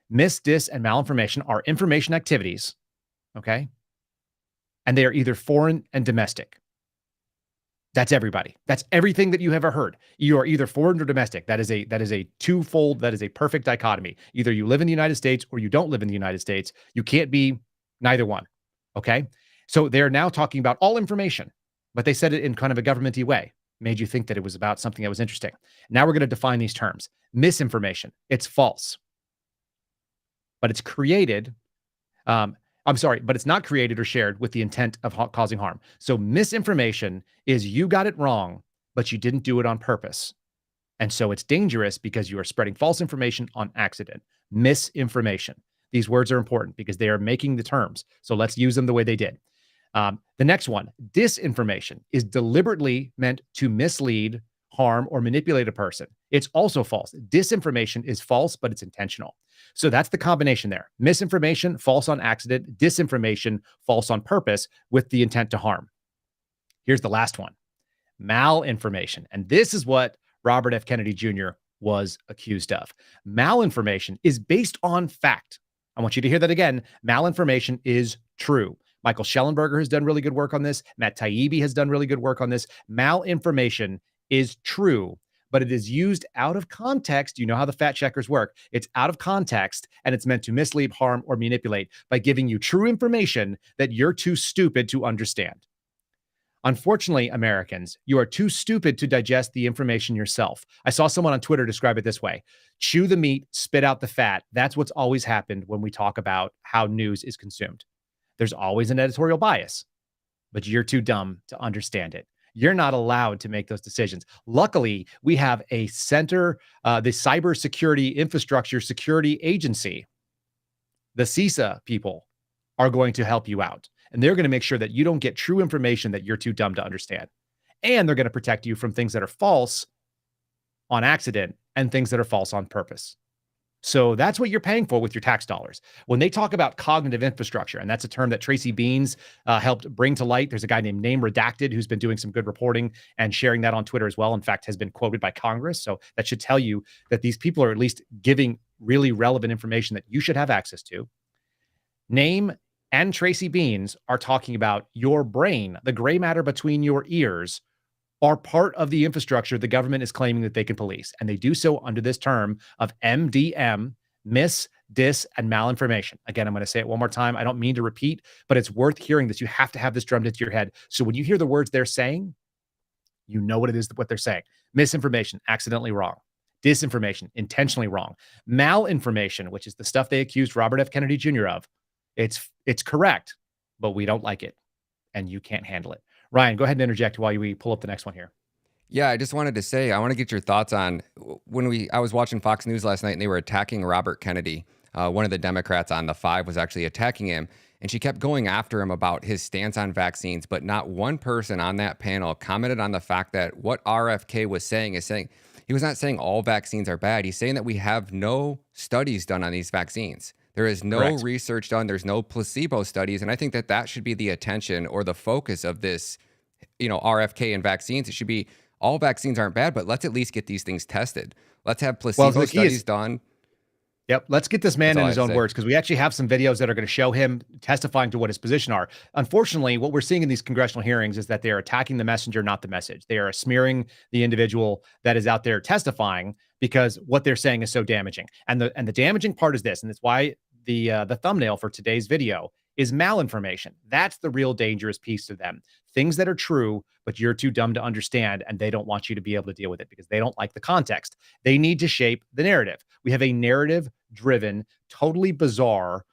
Mis, dis, and malinformation are information activities, okay? And they are either foreign and domestic. That's everybody. That's everything that you ever heard. You are either foreign or domestic. That is a twofold, that is a perfect dichotomy. Either you live in the United States or you don't live in the United States. You can't be neither one, okay? So they're now talking about all information, but they said it in kind of a government-y way. Made you think that it was about something that was interesting. Now we're going to define these terms. Misinformation, it's false. But it's created, but it's not created or shared with the intent of causing harm. So misinformation is you got it wrong, but you didn't do it on purpose. And so it's dangerous because you are spreading false information on accident. Misinformation. These words are important because they are making the terms. So let's use them the way they did. The next one, disinformation, is deliberately meant to mislead, harm, or manipulate a person. It's also false. Disinformation is false, but it's intentional. So that's the combination there. Misinformation, false on accident. Disinformation, false on purpose with the intent to harm. Here's the last one, malinformation. And this is what Robert F. Kennedy Jr. was accused of. Malinformation is based on fact. I want you to hear that again. Malinformation is true. Michael Schellenberger has done really good work on this. Matt Taibbi has done really good work on this. Malinformation is true, but it is used out of context. You know how the fact checkers work. It's out of context, and it's meant to mislead, harm, or manipulate by giving you true information that you're too stupid to understand. Unfortunately, Americans, you are too stupid to digest the information yourself. I saw someone on Twitter describe it this way: chew the meat, spit out the fat. That's what's always happened when we talk about how news is consumed. There's always an editorial bias, but you're too dumb to understand it. You're not allowed to make those decisions. Luckily, we have a center, the Cybersecurity Infrastructure Security Agency, the CISA people are going to help you out. And they're going to make sure that you don't get true information that you're too dumb to understand. And they're going to protect you from things that are false on accident and things that are false on purpose. So that's what you're paying for with your tax dollars. When they talk about cognitive infrastructure, and that's a term that Tracy Beans helped bring to light. There's a guy named Name Redacted who's been doing some good reporting and sharing that on Twitter as well. In fact, has been quoted by Congress. So that should tell you that these people are at least giving really relevant information that you should have access to. Name and Tracy Beans are talking about your brain, the gray matter between your ears, are part of the infrastructure the government is claiming that they can police. And they do so under this term of MDM, mis, dis, and malinformation. Again, I'm going to say it one more time. I don't mean to repeat, but it's worth hearing this. You have to have this drummed into your head. So when you hear the words they're saying, you know what it is, what they're saying. Misinformation, accidentally wrong. Disinformation, intentionally wrong. Malinformation, which is the stuff they accused Robert F. Kennedy Jr. of. It's correct, but we don't like it, and you can't handle it. Ryan, go ahead and interject while we pull up the next one here. Yeah, I just wanted to say, I want to get your thoughts on I was watching Fox News last night and they were attacking Robert Kennedy. One of the Democrats on the Five was actually attacking him, and she kept going after him about his stance on vaccines, but not one person on that panel commented on the fact that what RFK was saying is saying, he was not saying all vaccines are bad. He's saying that we have no studies done on these vaccines. There is no Correct. research done. There's no placebo studies. And I think that that should be the attention or the focus of this, RFK and vaccines. It should be all vaccines aren't bad, but let's at least get these things tested. Let's have placebo studies done. Yep. Let's get this man in his own words, because we actually have some videos that are going to show him testifying to what his position are. Unfortunately, what we're seeing in these congressional hearings is that they are attacking the messenger, not the message. They are smearing the individual that is out there testifying because what they're saying is so damaging. And the damaging part is this, and it's why the thumbnail for today's video is malinformation. That's the real dangerous piece to them. Things that are true, but you're too dumb to understand, and they don't want you to be able to deal with it because they don't like the context. They need to shape the narrative. We have a narrative-driven, totally bizarre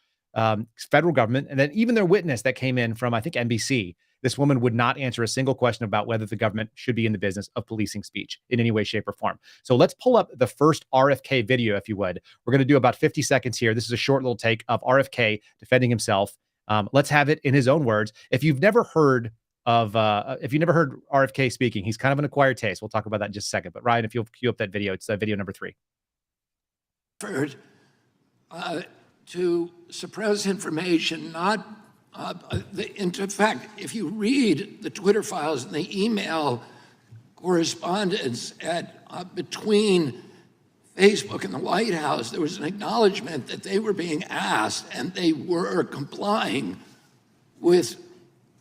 federal government. And then even their witness that came in from, I think, NBC, this woman would not answer a single question about whether the government should be in the business of policing speech in any way, shape, or form. So let's pull up the first RFK video, if you would. We're going to do about 50 seconds here. This is a short little take of RFK defending himself. Let's have it in his own words. If you've never heard RFK speaking, he's kind of an acquired taste. We'll talk about that in just a second. But Ryan, if you'll cue up that video, it's video number 3. To suppress information, in fact, if you read the Twitter files and the email correspondence between Facebook and the White House, there was an acknowledgement that they were being asked and they were complying with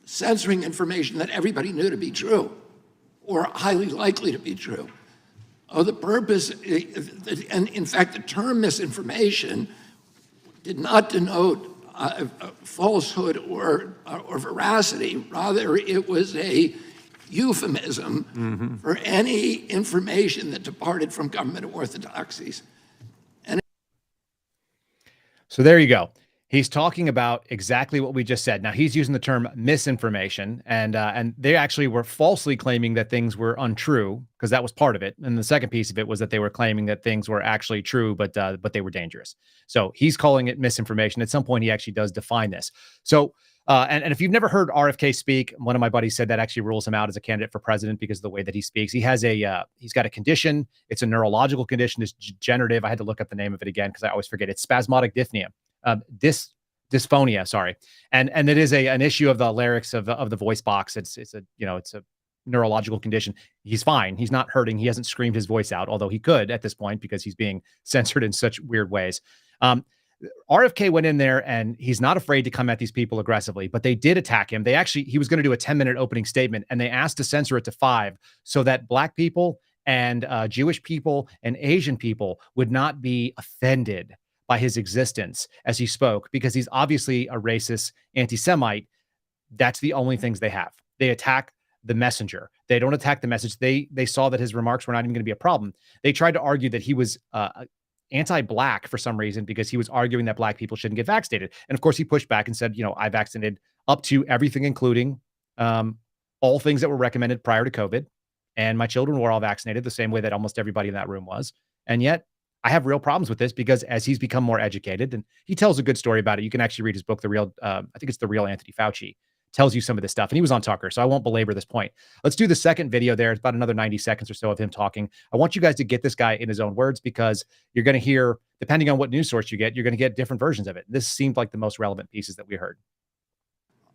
censoring information that everybody knew to be true or highly likely to be true. The purpose, and in fact, the term misinformation did not denote falsehood or veracity. Rather, it was a euphemism for any information that departed from government orthodoxies. So there you go. He's talking about exactly what we just said. Now he's using the term misinformation, and they actually were falsely claiming that things were untrue because that was part of it. And the second piece of it was that they were claiming that things were actually true, but they were dangerous. So he's calling it misinformation. At some point, he actually does define this. So and if you've never heard RFK speak, one of my buddies said that actually rules him out as a candidate for president because of the way that he speaks. He has he's got a condition. It's a neurological condition. It's degenerative. I had to look up the name of it again because I always forget. It's spasmodic dyspnea. Dysphonia, sorry. And it is an issue of the larynx of the voice box. It's a neurological condition. He's fine. He's not hurting. He hasn't screamed his voice out, although he could at this point because he's being censored in such weird ways. RFK went in there and he's not afraid to come at these people aggressively, but they did attack him. He was going to do a 10-minute opening statement and they asked to censor it to 5 so that Black people and Jewish people and Asian people would not be offended by his existence as he spoke, because he's obviously a racist anti-Semite. That's the only things they have. They attack the messenger. They don't attack the message. They saw that his remarks were not even going to be a problem. They tried to argue that he was anti-Black for some reason because he was arguing that Black people shouldn't get vaccinated. And of course, he pushed back and said, I vaccinated up to everything, including all things that were recommended prior to COVID. And my children were all vaccinated the same way that almost everybody in that room was. And yet I have real problems with this because as he's become more educated, and he tells a good story about it. You can actually read his book, I think it's The Real Anthony Fauci, tells you some of this stuff. And he was on Tucker, so I won't belabor this point. Let's do the second video there. It's about another 90 seconds or so of him talking. I want you guys to get this guy in his own words because you're going to hear, depending on what news source you get, you're going to get different versions of it. This seemed like the most relevant pieces that we heard.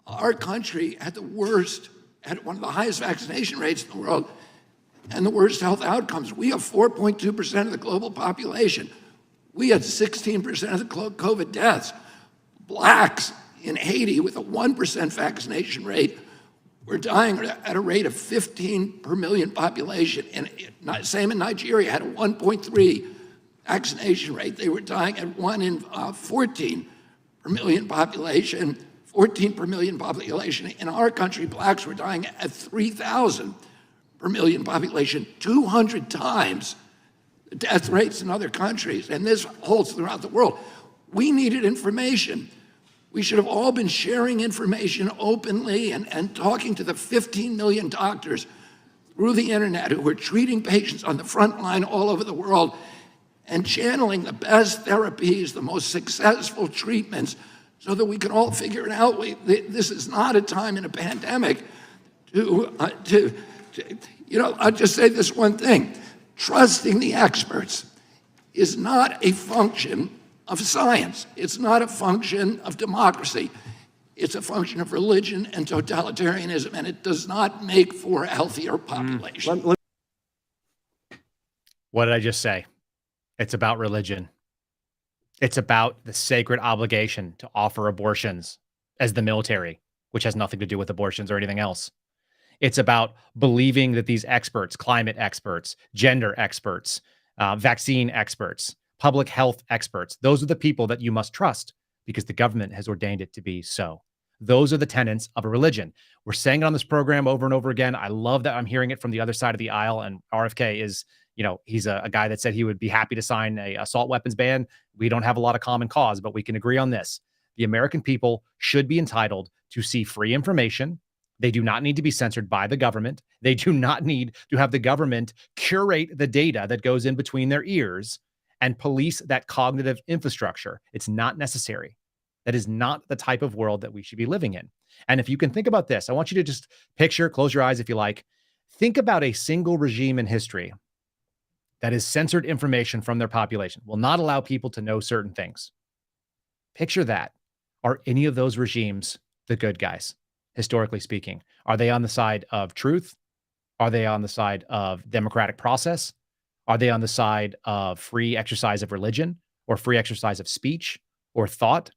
Our country had one of the highest vaccination rates in the world and the worst health outcomes. We have 4.2% of the global population. We had 16% of the COVID deaths. Blacks in Haiti with a 1% vaccination rate were dying at a rate of 15 per million population. And same in Nigeria, had a 1.3 vaccination rate. They were dying at 1 in 14 per million population, 14 per million population. In our country, blacks were dying at 3,000 per million population, 200 times the death rates in other countries. And this holds throughout the world. We needed information. We should have all been sharing information openly and talking to the 15 million doctors through the internet who were treating patients on the front line all over the world and channeling the best therapies, the most successful treatments, so that we can all figure it out. This is not a time in a pandemic I'll just say this one thing. Trusting the experts is not a function of science. It's not a function of democracy. It's a function of religion and totalitarianism, and it does not make for a healthier population. What did I just say? It's about religion. It's about the sacred obligation to offer abortions as the military, which has nothing to do with abortions or anything else. It's about believing that these experts, climate experts, gender experts, vaccine experts, public health experts, those are the people that you must trust because the government has ordained it to be so. Those are the tenets of a religion. We're saying it on this program over and over again. I love that I'm hearing it from the other side of the aisle. And RFK is, he's a guy that said he would be happy to sign a assault weapons ban. We don't have a lot of common cause, but we can agree on this. The American people should be entitled to see free information. They do not need to be censored by the government. They do not need to have the government curate the data that goes in between their ears and police that cognitive infrastructure. It's not necessary. That is not the type of world that we should be living in. And if you can think about this, I want you to just picture, close your eyes if you like, think about a single regime in history that has censored information from their population, will not allow people to know certain things. Picture that. Are any of those regimes the good guys, historically speaking? Are they on the side of truth? Are they on the side of democratic process? Are they on the side of free exercise of religion or free exercise of speech or thought?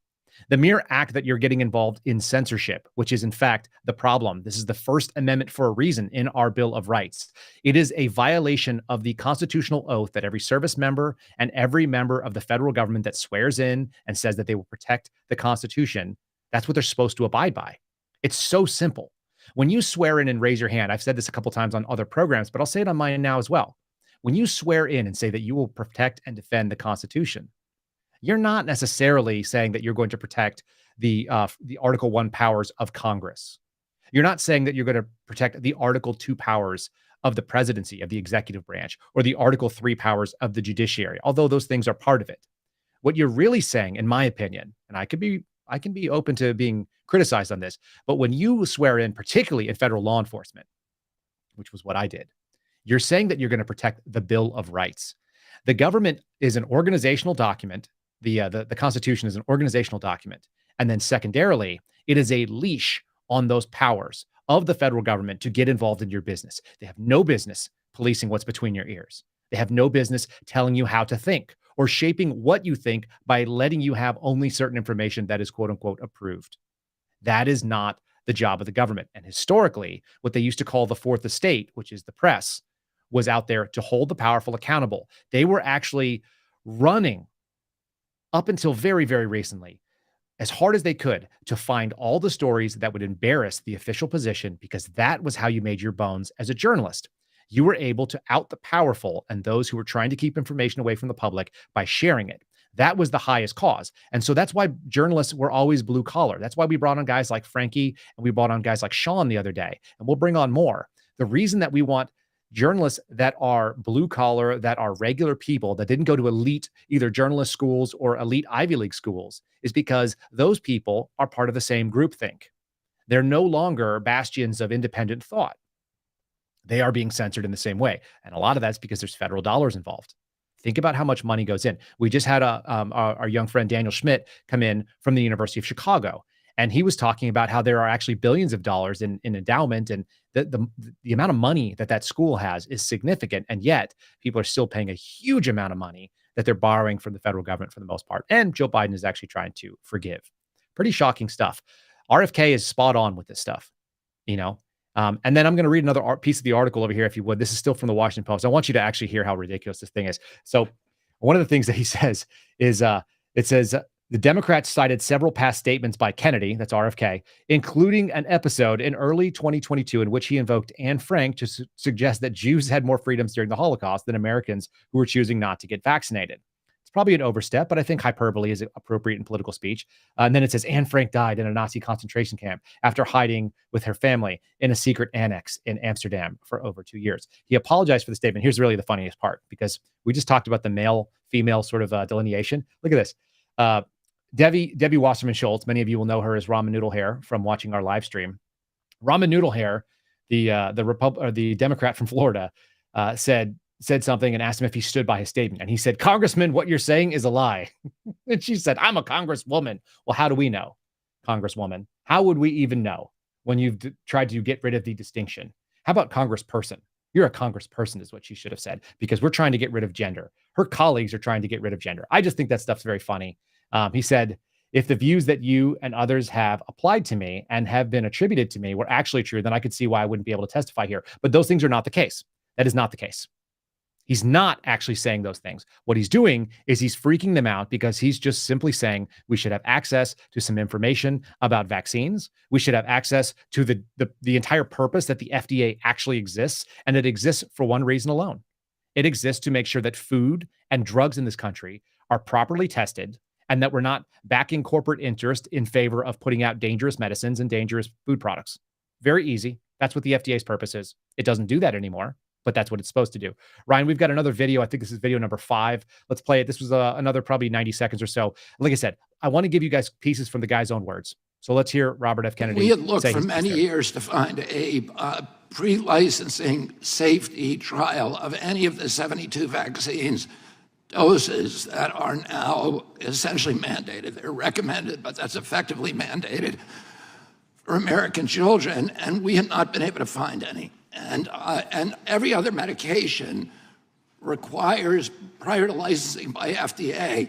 The mere act that you're getting involved in censorship, which is in fact the problem. This is the First Amendment for a reason in our Bill of Rights. It is a violation of the constitutional oath that every service member and every member of the federal government that swears in and says that they will protect the Constitution, that's what they're supposed to abide by. It's so simple. When you swear in and raise your hand, I've said this a couple times on other programs, but I'll say it on mine now as well. When you swear in and say that you will protect and defend the Constitution, you're not necessarily saying that you're going to protect the Article 1 powers of Congress. You're not saying that you're going to protect the Article 2 powers of the presidency, of the executive branch, or the Article 3 powers of the judiciary, although those things are part of it. What you're really saying, in my opinion, and I can be open to being criticized on this, but when you swear in, particularly in federal law enforcement, which was what I did, you're saying that you're going to protect the Bill of Rights. The government is an organizational document. The Constitution is an organizational document. And then secondarily, it is a leash on those powers of the federal government to get involved in your business. They have no business policing what's between your ears. They have no business telling you how to think or shaping what you think by letting you have only certain information that is quote unquote approved. That is not the job of the government. And historically, what they used to call the fourth estate, which is the press, was out there to hold the powerful accountable. They were actually running up until very, very recently, as hard as they could to find all the stories that would embarrass the official position, because that was how you made your bones as a journalist. You were able to out the powerful and those who were trying to keep information away from the public by sharing it. That was the highest cause. And so that's why journalists were always blue collar. That's why we brought on guys like Frankie and we brought on guys like Sean the other day, and we'll bring on more. The reason that we want journalists that are blue collar, that are regular people that didn't go to elite either journalist schools or elite Ivy League schools, is because those people are part of the same groupthink. They're no longer bastions of independent thought. They are being censored in the same way. And a lot of that's because there's federal dollars involved. Think about how much money goes in. We just had our young friend Daniel Schmidt come in from the University of Chicago, and he was talking about how there are actually billions of dollars in endowment, and the amount of money that school has is significant, and yet people are still paying a huge amount of money that they're borrowing from the federal government for the most part. And Joe Biden is actually trying to forgive. Pretty shocking stuff. RFK is spot on with this stuff, you know. And then I'm going to read another piece of the article over here, if you would. This is still from the Washington Post. I want you to actually hear how ridiculous this thing is. So one of the things that he says is it says the Democrats cited several past statements by Kennedy, that's RFK, including an episode in early 2022 in which he invoked Anne Frank to suggest that Jews had more freedoms during the Holocaust than Americans who were choosing not to get vaccinated. It's probably an overstep, but I think hyperbole is appropriate in political speech. And then it says Anne Frank died in a Nazi concentration camp after hiding with her family in a secret annex in Amsterdam for over 2 years. He apologized for the statement. Here's really the funniest part, because we just talked about the male-female sort of delineation. Look at this. Debbie Wasserman Schultz, many of you will know her as Ramen Noodle Hair from watching our live stream. Ramen Noodle Hair, the Democrat from Florida, said something and asked him if he stood by his statement. And he said, "Congressman, what you're saying is a lie." And she said, "I'm a congresswoman." Well, how do we know, congresswoman? How would we even know when you've tried to get rid of the distinction? How about congressperson? You're a congressperson is what she should have said, because we're trying to get rid of gender. Her colleagues are trying to get rid of gender. I just think that stuff's very funny. He said, "If the views that you and others have applied to me and have been attributed to me were actually true, then I could see why I wouldn't be able to testify here. But those things are not the case." That is not the case. He's not actually saying those things. What he's doing is he's freaking them out, because he's just simply saying we should have access to some information about vaccines. We should have access to the entire purpose that the FDA actually exists. And it exists for one reason alone. It exists to make sure that food and drugs in this country are properly tested, and that we're not backing corporate interest in favor of putting out dangerous medicines and dangerous food products. Very easy. That's what the FDA's purpose is. It doesn't do that anymore, but that's what it's supposed to do. Ryan, we've got another video. I think this is video number 5. Let's play it. This was another probably 90 seconds or so. Like I said, I want to give you guys pieces from the guy's own words. So let's hear Robert F. Kennedy. We had looked for many years to find a pre-licensing safety trial of any of the 72 vaccines doses that are now essentially mandated. They're recommended, but that's effectively mandated for American children, and we have not been able to find any. And every other medication requires, prior to licensing by FDA,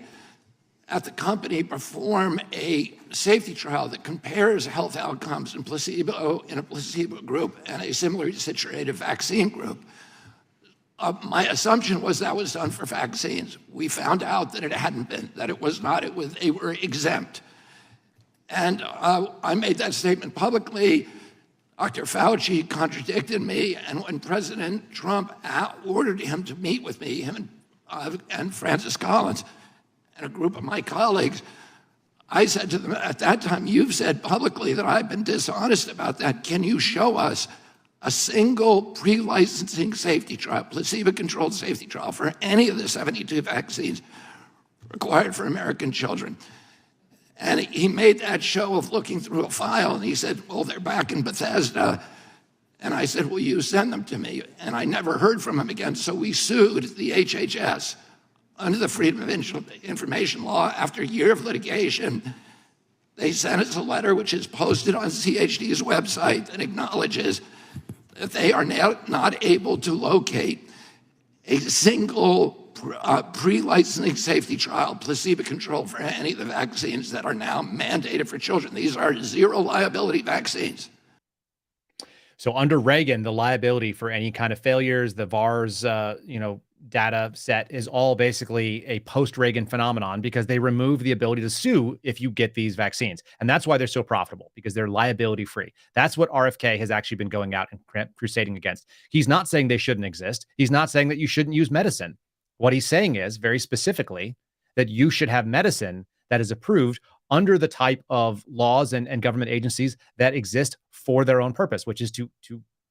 that the company perform a safety trial that compares health outcomes in a placebo group and a similarly situated vaccine group. My assumption was that was done for vaccines. We found out that it hadn't been, that it was not, they were exempt. And I made that statement publicly. Dr. Fauci contradicted me, and when President Trump ordered him to meet with me, him and Francis Collins and a group of my colleagues, I said to them at that time, "You've said publicly that I've been dishonest about that. Can you show us a single pre-licensing safety trial, placebo-controlled safety trial for any of the 72 vaccines required for American children?" And he made that show of looking through a file, and he said, "Well, they're back in Bethesda." And I said, "Will you send them to me?" And I never heard from him again. So we sued the HHS under the Freedom of Information Law. After a year of litigation, they sent us a letter which is posted on CHD's website that acknowledges that they are now not able to locate a single pre-licensing safety trial, placebo-controlled, for any of the vaccines that are now mandated for children. These are zero liability vaccines. So under Reagan, the liability for any kind of failures, the VAR's, data set is all basically a post-Reagan phenomenon, because they remove the ability to sue if you get these vaccines. And that's why they're so profitable, because they're liability free. That's what RFK has actually been going out and crusading against. He's not saying they shouldn't exist. He's not saying that you shouldn't use medicine. What he's saying is, very specifically, that you should have medicine that is approved under the type of laws and government agencies that exist for their own purpose, which is to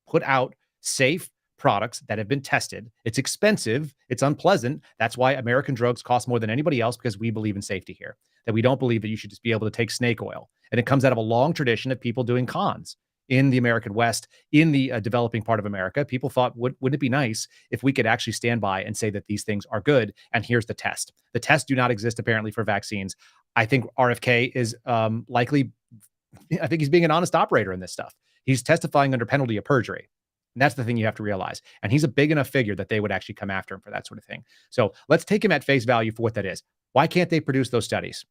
put out safe, products that have been tested. It's expensive. It's unpleasant. That's why American drugs cost more than anybody else, because we believe in safety here, that we don't believe that you should just be able to take snake oil. And it comes out of a long tradition of people doing cons in the American West, in the developing part of America. People thought, wouldn't it be nice if we could actually stand by and say that these things are good? And here's the test. The tests do not exist, apparently, for vaccines. I think RFK is likely, I think he's being an honest operator in this stuff. He's testifying under penalty of perjury. And that's the thing you have to realize. And he's a big enough figure that they would actually come after him for that sort of thing. So let's take him at face value for what that is. Why can't they produce those studies?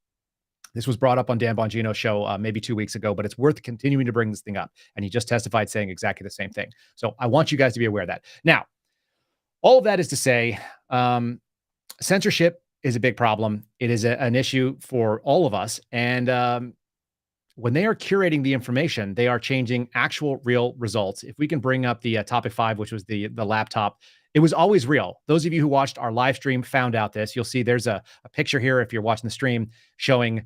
This was brought up on Dan Bongino's show maybe 2 weeks ago, but it's worth continuing to bring this thing up. And he just testified saying exactly the same thing. So I want you guys to be aware of that. Now, all of that is to say, censorship is a big problem. It is an issue for all of us. And when they are curating the information, they are changing actual real results. If we can bring up the topic 5, which was the laptop, it was always real. Those of you who watched our live stream found out this. You'll see there's a picture here, if you're watching the stream, showing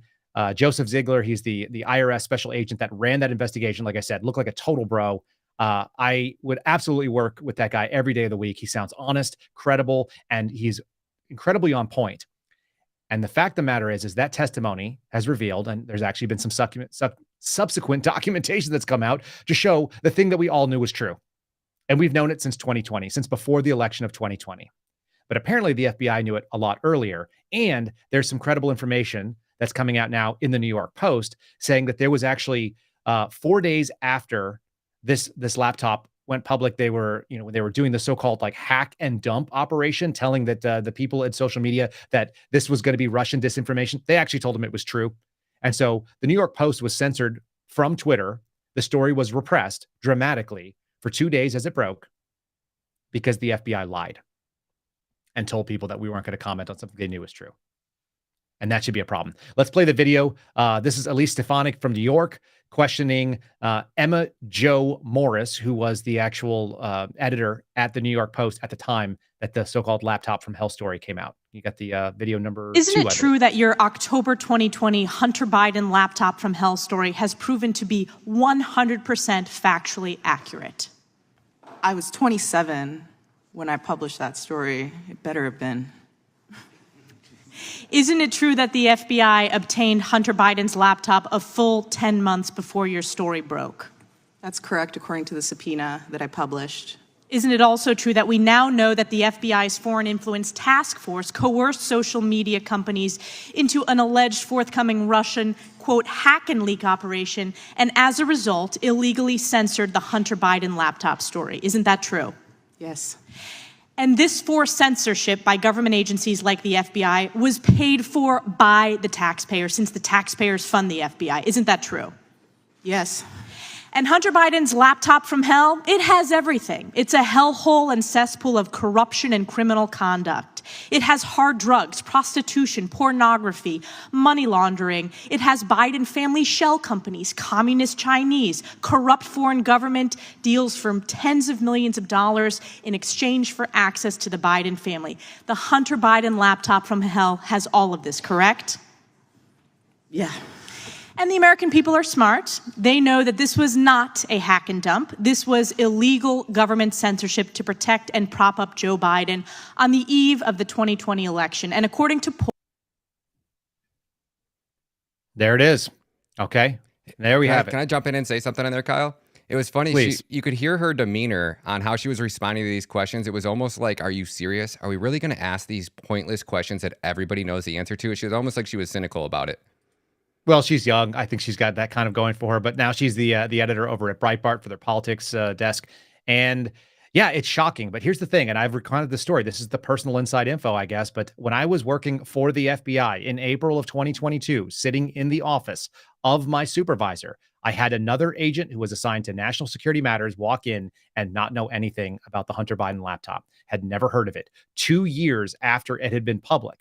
Joseph Ziegler. He's the IRS special agent that ran that investigation. Like I said, looked like a total bro. I would absolutely work with that guy every day of the week. He sounds honest, credible, and he's incredibly on point. And the fact of the matter is that testimony has revealed, and there's actually been some subsequent documentation that's come out to show the thing that we all knew was true. And we've known it since 2020, since before the election of 2020. But apparently the FBI knew it a lot earlier. And there's some credible information that's coming out now in the New York Post saying that there was actually 4 days after this laptop went public, they were, when they were doing the so-called like hack and dump operation, telling that the people in social media that this was going to be Russian disinformation. They actually told them it was true. And so the New York Post was censored from Twitter. The story was repressed dramatically for 2 days as it broke because the FBI lied and told people that we weren't going to comment on something they knew was true. And that should be a problem. Let's play the video. This is Elise Stefanik from New York questioning Emma Jo Morris, who was the actual editor at the New York Post at the time that the so-called laptop from hell story came out. You got the video number 2. Isn't it true that your October 2020 Hunter Biden laptop from hell story has proven to be 100% factually accurate? I was 27 when I published that story. It better have been. Isn't it true that the FBI obtained Hunter Biden's laptop a full 10 months before your story broke? That's correct, according to the subpoena that I published. Isn't it also true that we now know that the FBI's Foreign Influence Task Force coerced social media companies into an alleged forthcoming Russian, quote, hack and leak operation, and as a result, illegally censored the Hunter Biden laptop story? Isn't that true? Yes. And this forced censorship by government agencies like the FBI was paid for by the taxpayer, since the taxpayers fund the FBI. Isn't that true? Yes. And Hunter Biden's laptop from hell, it has everything. It's a hellhole and cesspool of corruption and criminal conduct. It has hard drugs, prostitution, pornography, money laundering. It has Biden family shell companies, communist Chinese, corrupt foreign government deals for tens of millions of dollars in exchange for access to the Biden family. The Hunter Biden laptop from hell has all of this, correct? Yeah. And the American people are smart. They know that this was not a hack and dump. This was illegal government censorship to protect and prop up Joe Biden on the eve of the 2020 election. And according to polls, there it is. Okay. There we have it. Can I jump in and say something in there, Kyle? It was funny. Please. You could hear her demeanor on how she was responding to these questions. It was almost like, are you serious? Are we really going to ask these pointless questions that everybody knows the answer to? She was almost like she was cynical about it. Well, she's young. I think she's got that kind of going for her. But now she's the editor over at Breitbart for their politics desk. And yeah, it's shocking. But here's the thing, and I've recounted the story. This is the personal inside info, I guess. But when I was working for the FBI in April of 2022, sitting in the office of my supervisor, I had another agent who was assigned to national security matters walk in and not know anything about the Hunter Biden laptop, had never heard of it. 2 years after it had been public,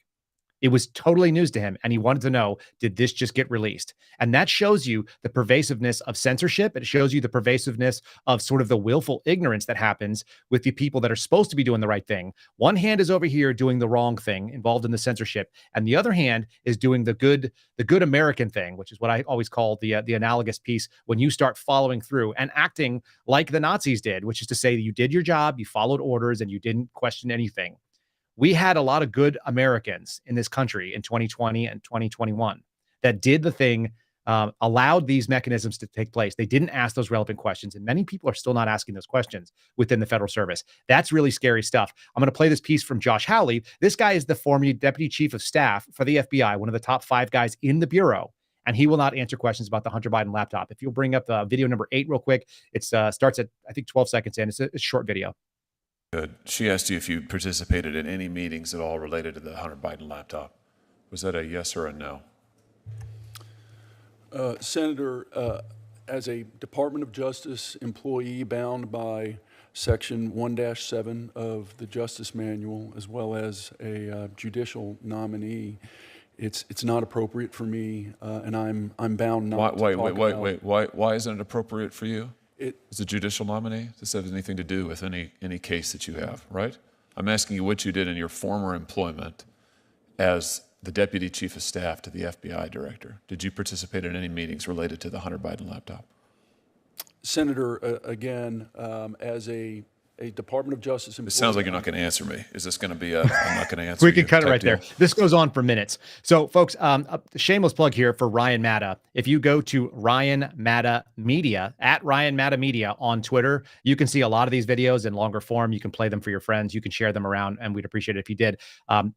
It was totally news to him, and he wanted to know, did this just get released? And that shows you the pervasiveness of censorship. It shows you the pervasiveness of sort of the willful ignorance that happens with the people that are supposed to be doing the right thing. One hand is over here doing the wrong thing, involved in the censorship, and the other hand is doing the good American thing, which is what I always call the analogous piece, when you start following through and acting like the Nazis did, which is to say that you did your job, you followed orders, and you didn't question anything. We had a lot of good Americans in this country in 2020 and 2021 that did the thing, allowed these mechanisms to take place. They didn't ask those relevant questions, and many people are still not asking those questions within the federal service. That's really scary stuff. I'm going to play this piece from Josh Hawley. This guy is the former deputy chief of staff for the FBI, one of the top 5 guys in the bureau, and he will not answer questions about the Hunter Biden laptop. If you'll bring up video number 8 real quick, it starts at, I think, 12 seconds in. It's a short video. Good. She asked you if you participated in any meetings at all related to the Hunter Biden laptop. Was that a yes or a no? Senator, as a Department of Justice employee bound by Section 1-7 of the Justice Manual, as well as a judicial nominee, it's not appropriate for me, and I'm bound not to talk about. Why isn't it appropriate for you? As a judicial nominee, this has anything to do with any case that you have, right? I'm asking you what you did in your former employment as the deputy chief of staff to the FBI director. Did you participate in any meetings related to the Hunter Biden laptop? Senator, again, as a Department of Justice employee. It sounds like you're not going to answer me. Is this going to be I'm not going to answer We can cut it right deal? there. This goes on for minutes. So, folks, a shameless plug here for Ryan Matta. If you go to Ryan Matta Media, at Ryan Matta Media on Twitter, you can see a lot of these videos in longer form. You can play them for your friends. You can share them around, and we'd appreciate it if you did.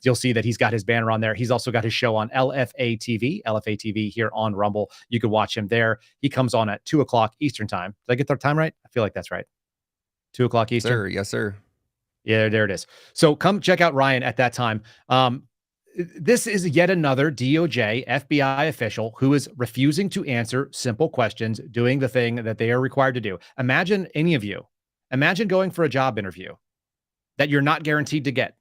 You'll see that he's got his banner on there. He's also got his show on LFA TV here on Rumble. You can watch him there. He comes on at 2 o'clock Eastern time. Did I get the time right? I feel like that's right. 2 o'clock Eastern. Sir, yes, sir. Yeah, there it is. So come check out Ryan at that time. This is yet another DOJ FBI official who is refusing to answer simple questions, doing the thing that they are required to do. Imagine any of you, imagine going for a job interview that you're not guaranteed to get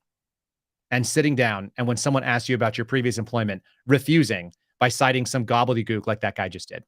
and sitting down, and when someone asks you about your previous employment, refusing by citing some gobbledygook like that guy just did.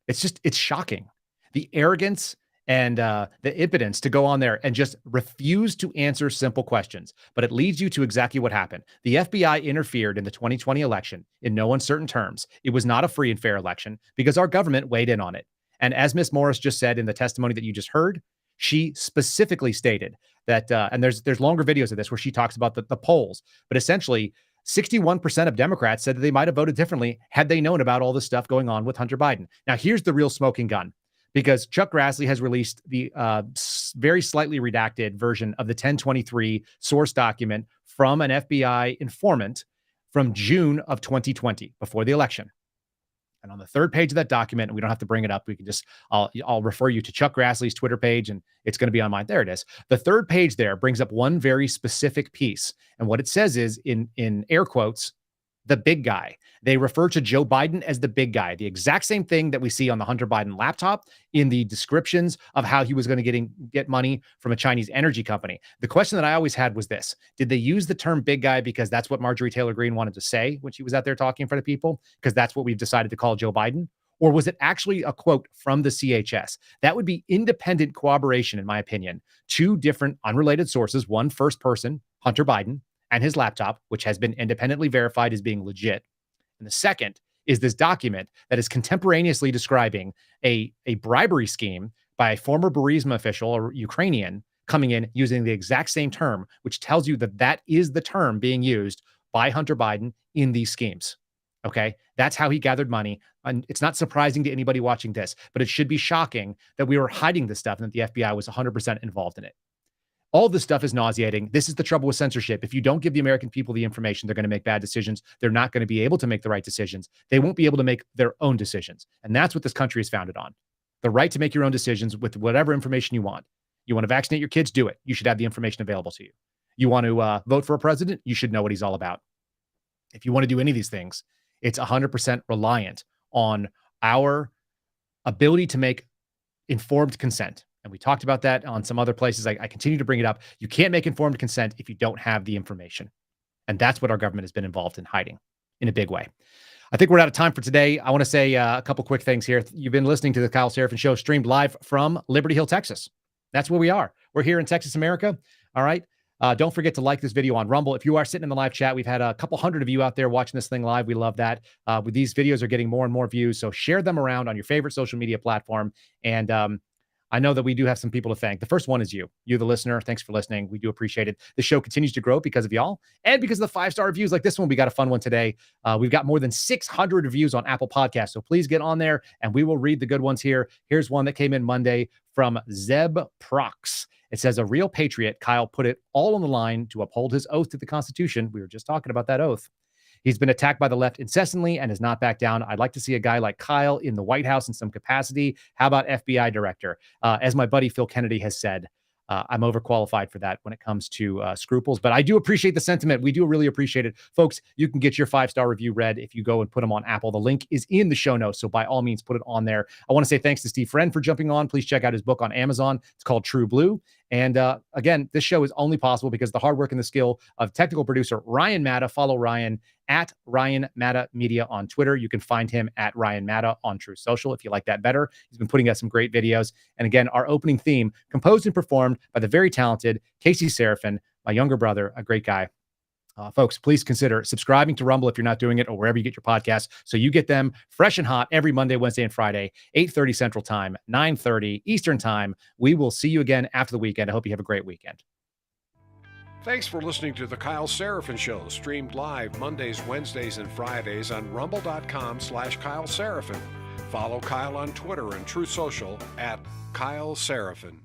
It's shocking. The arrogance and the impotence to go on there and just refuse to answer simple questions. But it leads you to exactly what happened. The FBI interfered in the 2020 election in no uncertain terms. It was not a free and fair election because our government weighed in on it. And as Ms. Morris just said in the testimony that you just heard, she specifically stated that, and there's longer videos of this where she talks about the polls, but essentially 61% of Democrats said that they might have voted differently had they known about all this stuff going on with Hunter Biden. Now, here's the real smoking gun. Because Chuck Grassley has released the very slightly redacted version of the 1023 source document from an FBI informant from June of 2020, before the election. And on the 3rd page of that document, and we don't have to bring it up, we can just, I'll refer you to Chuck Grassley's Twitter page, and it's going to be on mine. There it is. The 3rd page there brings up one very specific piece. And what it says is, in air quotes, the big guy. They refer to Joe Biden as the big guy, the exact same thing that we see on the Hunter Biden laptop in the descriptions of how he was going to get money from a Chinese energy company. The question that I always had was this: did they use the term big guy because that's what Marjorie Taylor Greene wanted to say when she was out there talking in front of people, because that's what we've decided to call Joe Biden? Or was it actually a quote from the CHS? That would be independent corroboration, in my opinion. 2 different unrelated sources, one first person, Hunter Biden, and his laptop, which has been independently verified as being legit. And the second is this document that is contemporaneously describing a bribery scheme by a former Burisma official or Ukrainian coming in using the exact same term, which tells you that that is the term being used by Hunter Biden in these schemes. Okay, that's how he gathered money. And it's not surprising to anybody watching this, but it should be shocking that we were hiding this stuff and that the FBI was 100% involved in it. All this stuff is nauseating. This is the trouble with censorship. If you don't give the American people the information, they're going to make bad decisions. They're not going to be able to make the right decisions. They won't be able to make their own decisions. And that's what this country is founded on. The right to make your own decisions with whatever information you want. You want to vaccinate your kids? Do it. You should have the information available to you. You want to vote for a president? You should know what he's all about. If you want to do any of these things, it's 100% reliant on our ability to make informed consent. And we talked about that on some other places. I continue to bring it up. You can't make informed consent if you don't have the information. And that's what our government has been involved in hiding in a big way. I think we're out of time for today. I want to say a couple quick things here. You've been listening to the Kyle Seraphin Show, streamed live from Liberty Hill, Texas. That's where we are. We're here in Texas, America. All right. Don't forget to like this video on Rumble. If you are sitting in the live chat, we've had a couple hundred of you out there watching this thing live. We love that. These videos are getting more and more views. So share them around on your favorite social media platform. And I know that we do have some people to thank. The first one is you, the listener. Thanks for listening. We do appreciate it. The show continues to grow because of y'all and because of the 5-star reviews like this one. We got a fun one today. We've got more than 600 reviews on Apple Podcasts. So please get on there and we will read the good ones here. Here's one that came in Monday from Zeb Prox. It says, a real patriot, Kyle put it all on the line to uphold his oath to the Constitution. We were just talking about that oath. He's been attacked by the left incessantly and has not backed down. I'd like to see a guy like Kyle in the White House in some capacity. How about FBI director? As my buddy Phil Kennedy has said, I'm overqualified for that when it comes to scruples, but I do appreciate the sentiment. We do really appreciate it. Folks, you can get your 5-star review read if you go and put them on Apple. The link is in the show notes, so by all means, put it on there. I want to say thanks to Steve Friend for jumping on. Please check out his book on Amazon. It's called True Blue. And again, this show is only possible because the hard work and the skill of technical producer Ryan Matta. Follow Ryan at Ryan Matta Media on Twitter. You can find him at Ryan Matta on True Social if you like that better. He's been putting out some great videos. And again, our opening theme, composed and performed by the very talented Casey Seraphin, my younger brother, a great guy. Folks, please consider subscribing to Rumble if you're not doing it, or wherever you get your podcasts, so you get them fresh and hot every Monday, Wednesday, and Friday, 8:30 Central Time, 9:30 Eastern Time. We will see you again after the weekend. I hope you have a great weekend. Thanks for listening to the Kyle Seraphin Show, streamed live Mondays, Wednesdays, and Fridays on rumble.com/Kyle Seraphin. Follow Kyle on Twitter and Truth Social at Kyle Seraphin.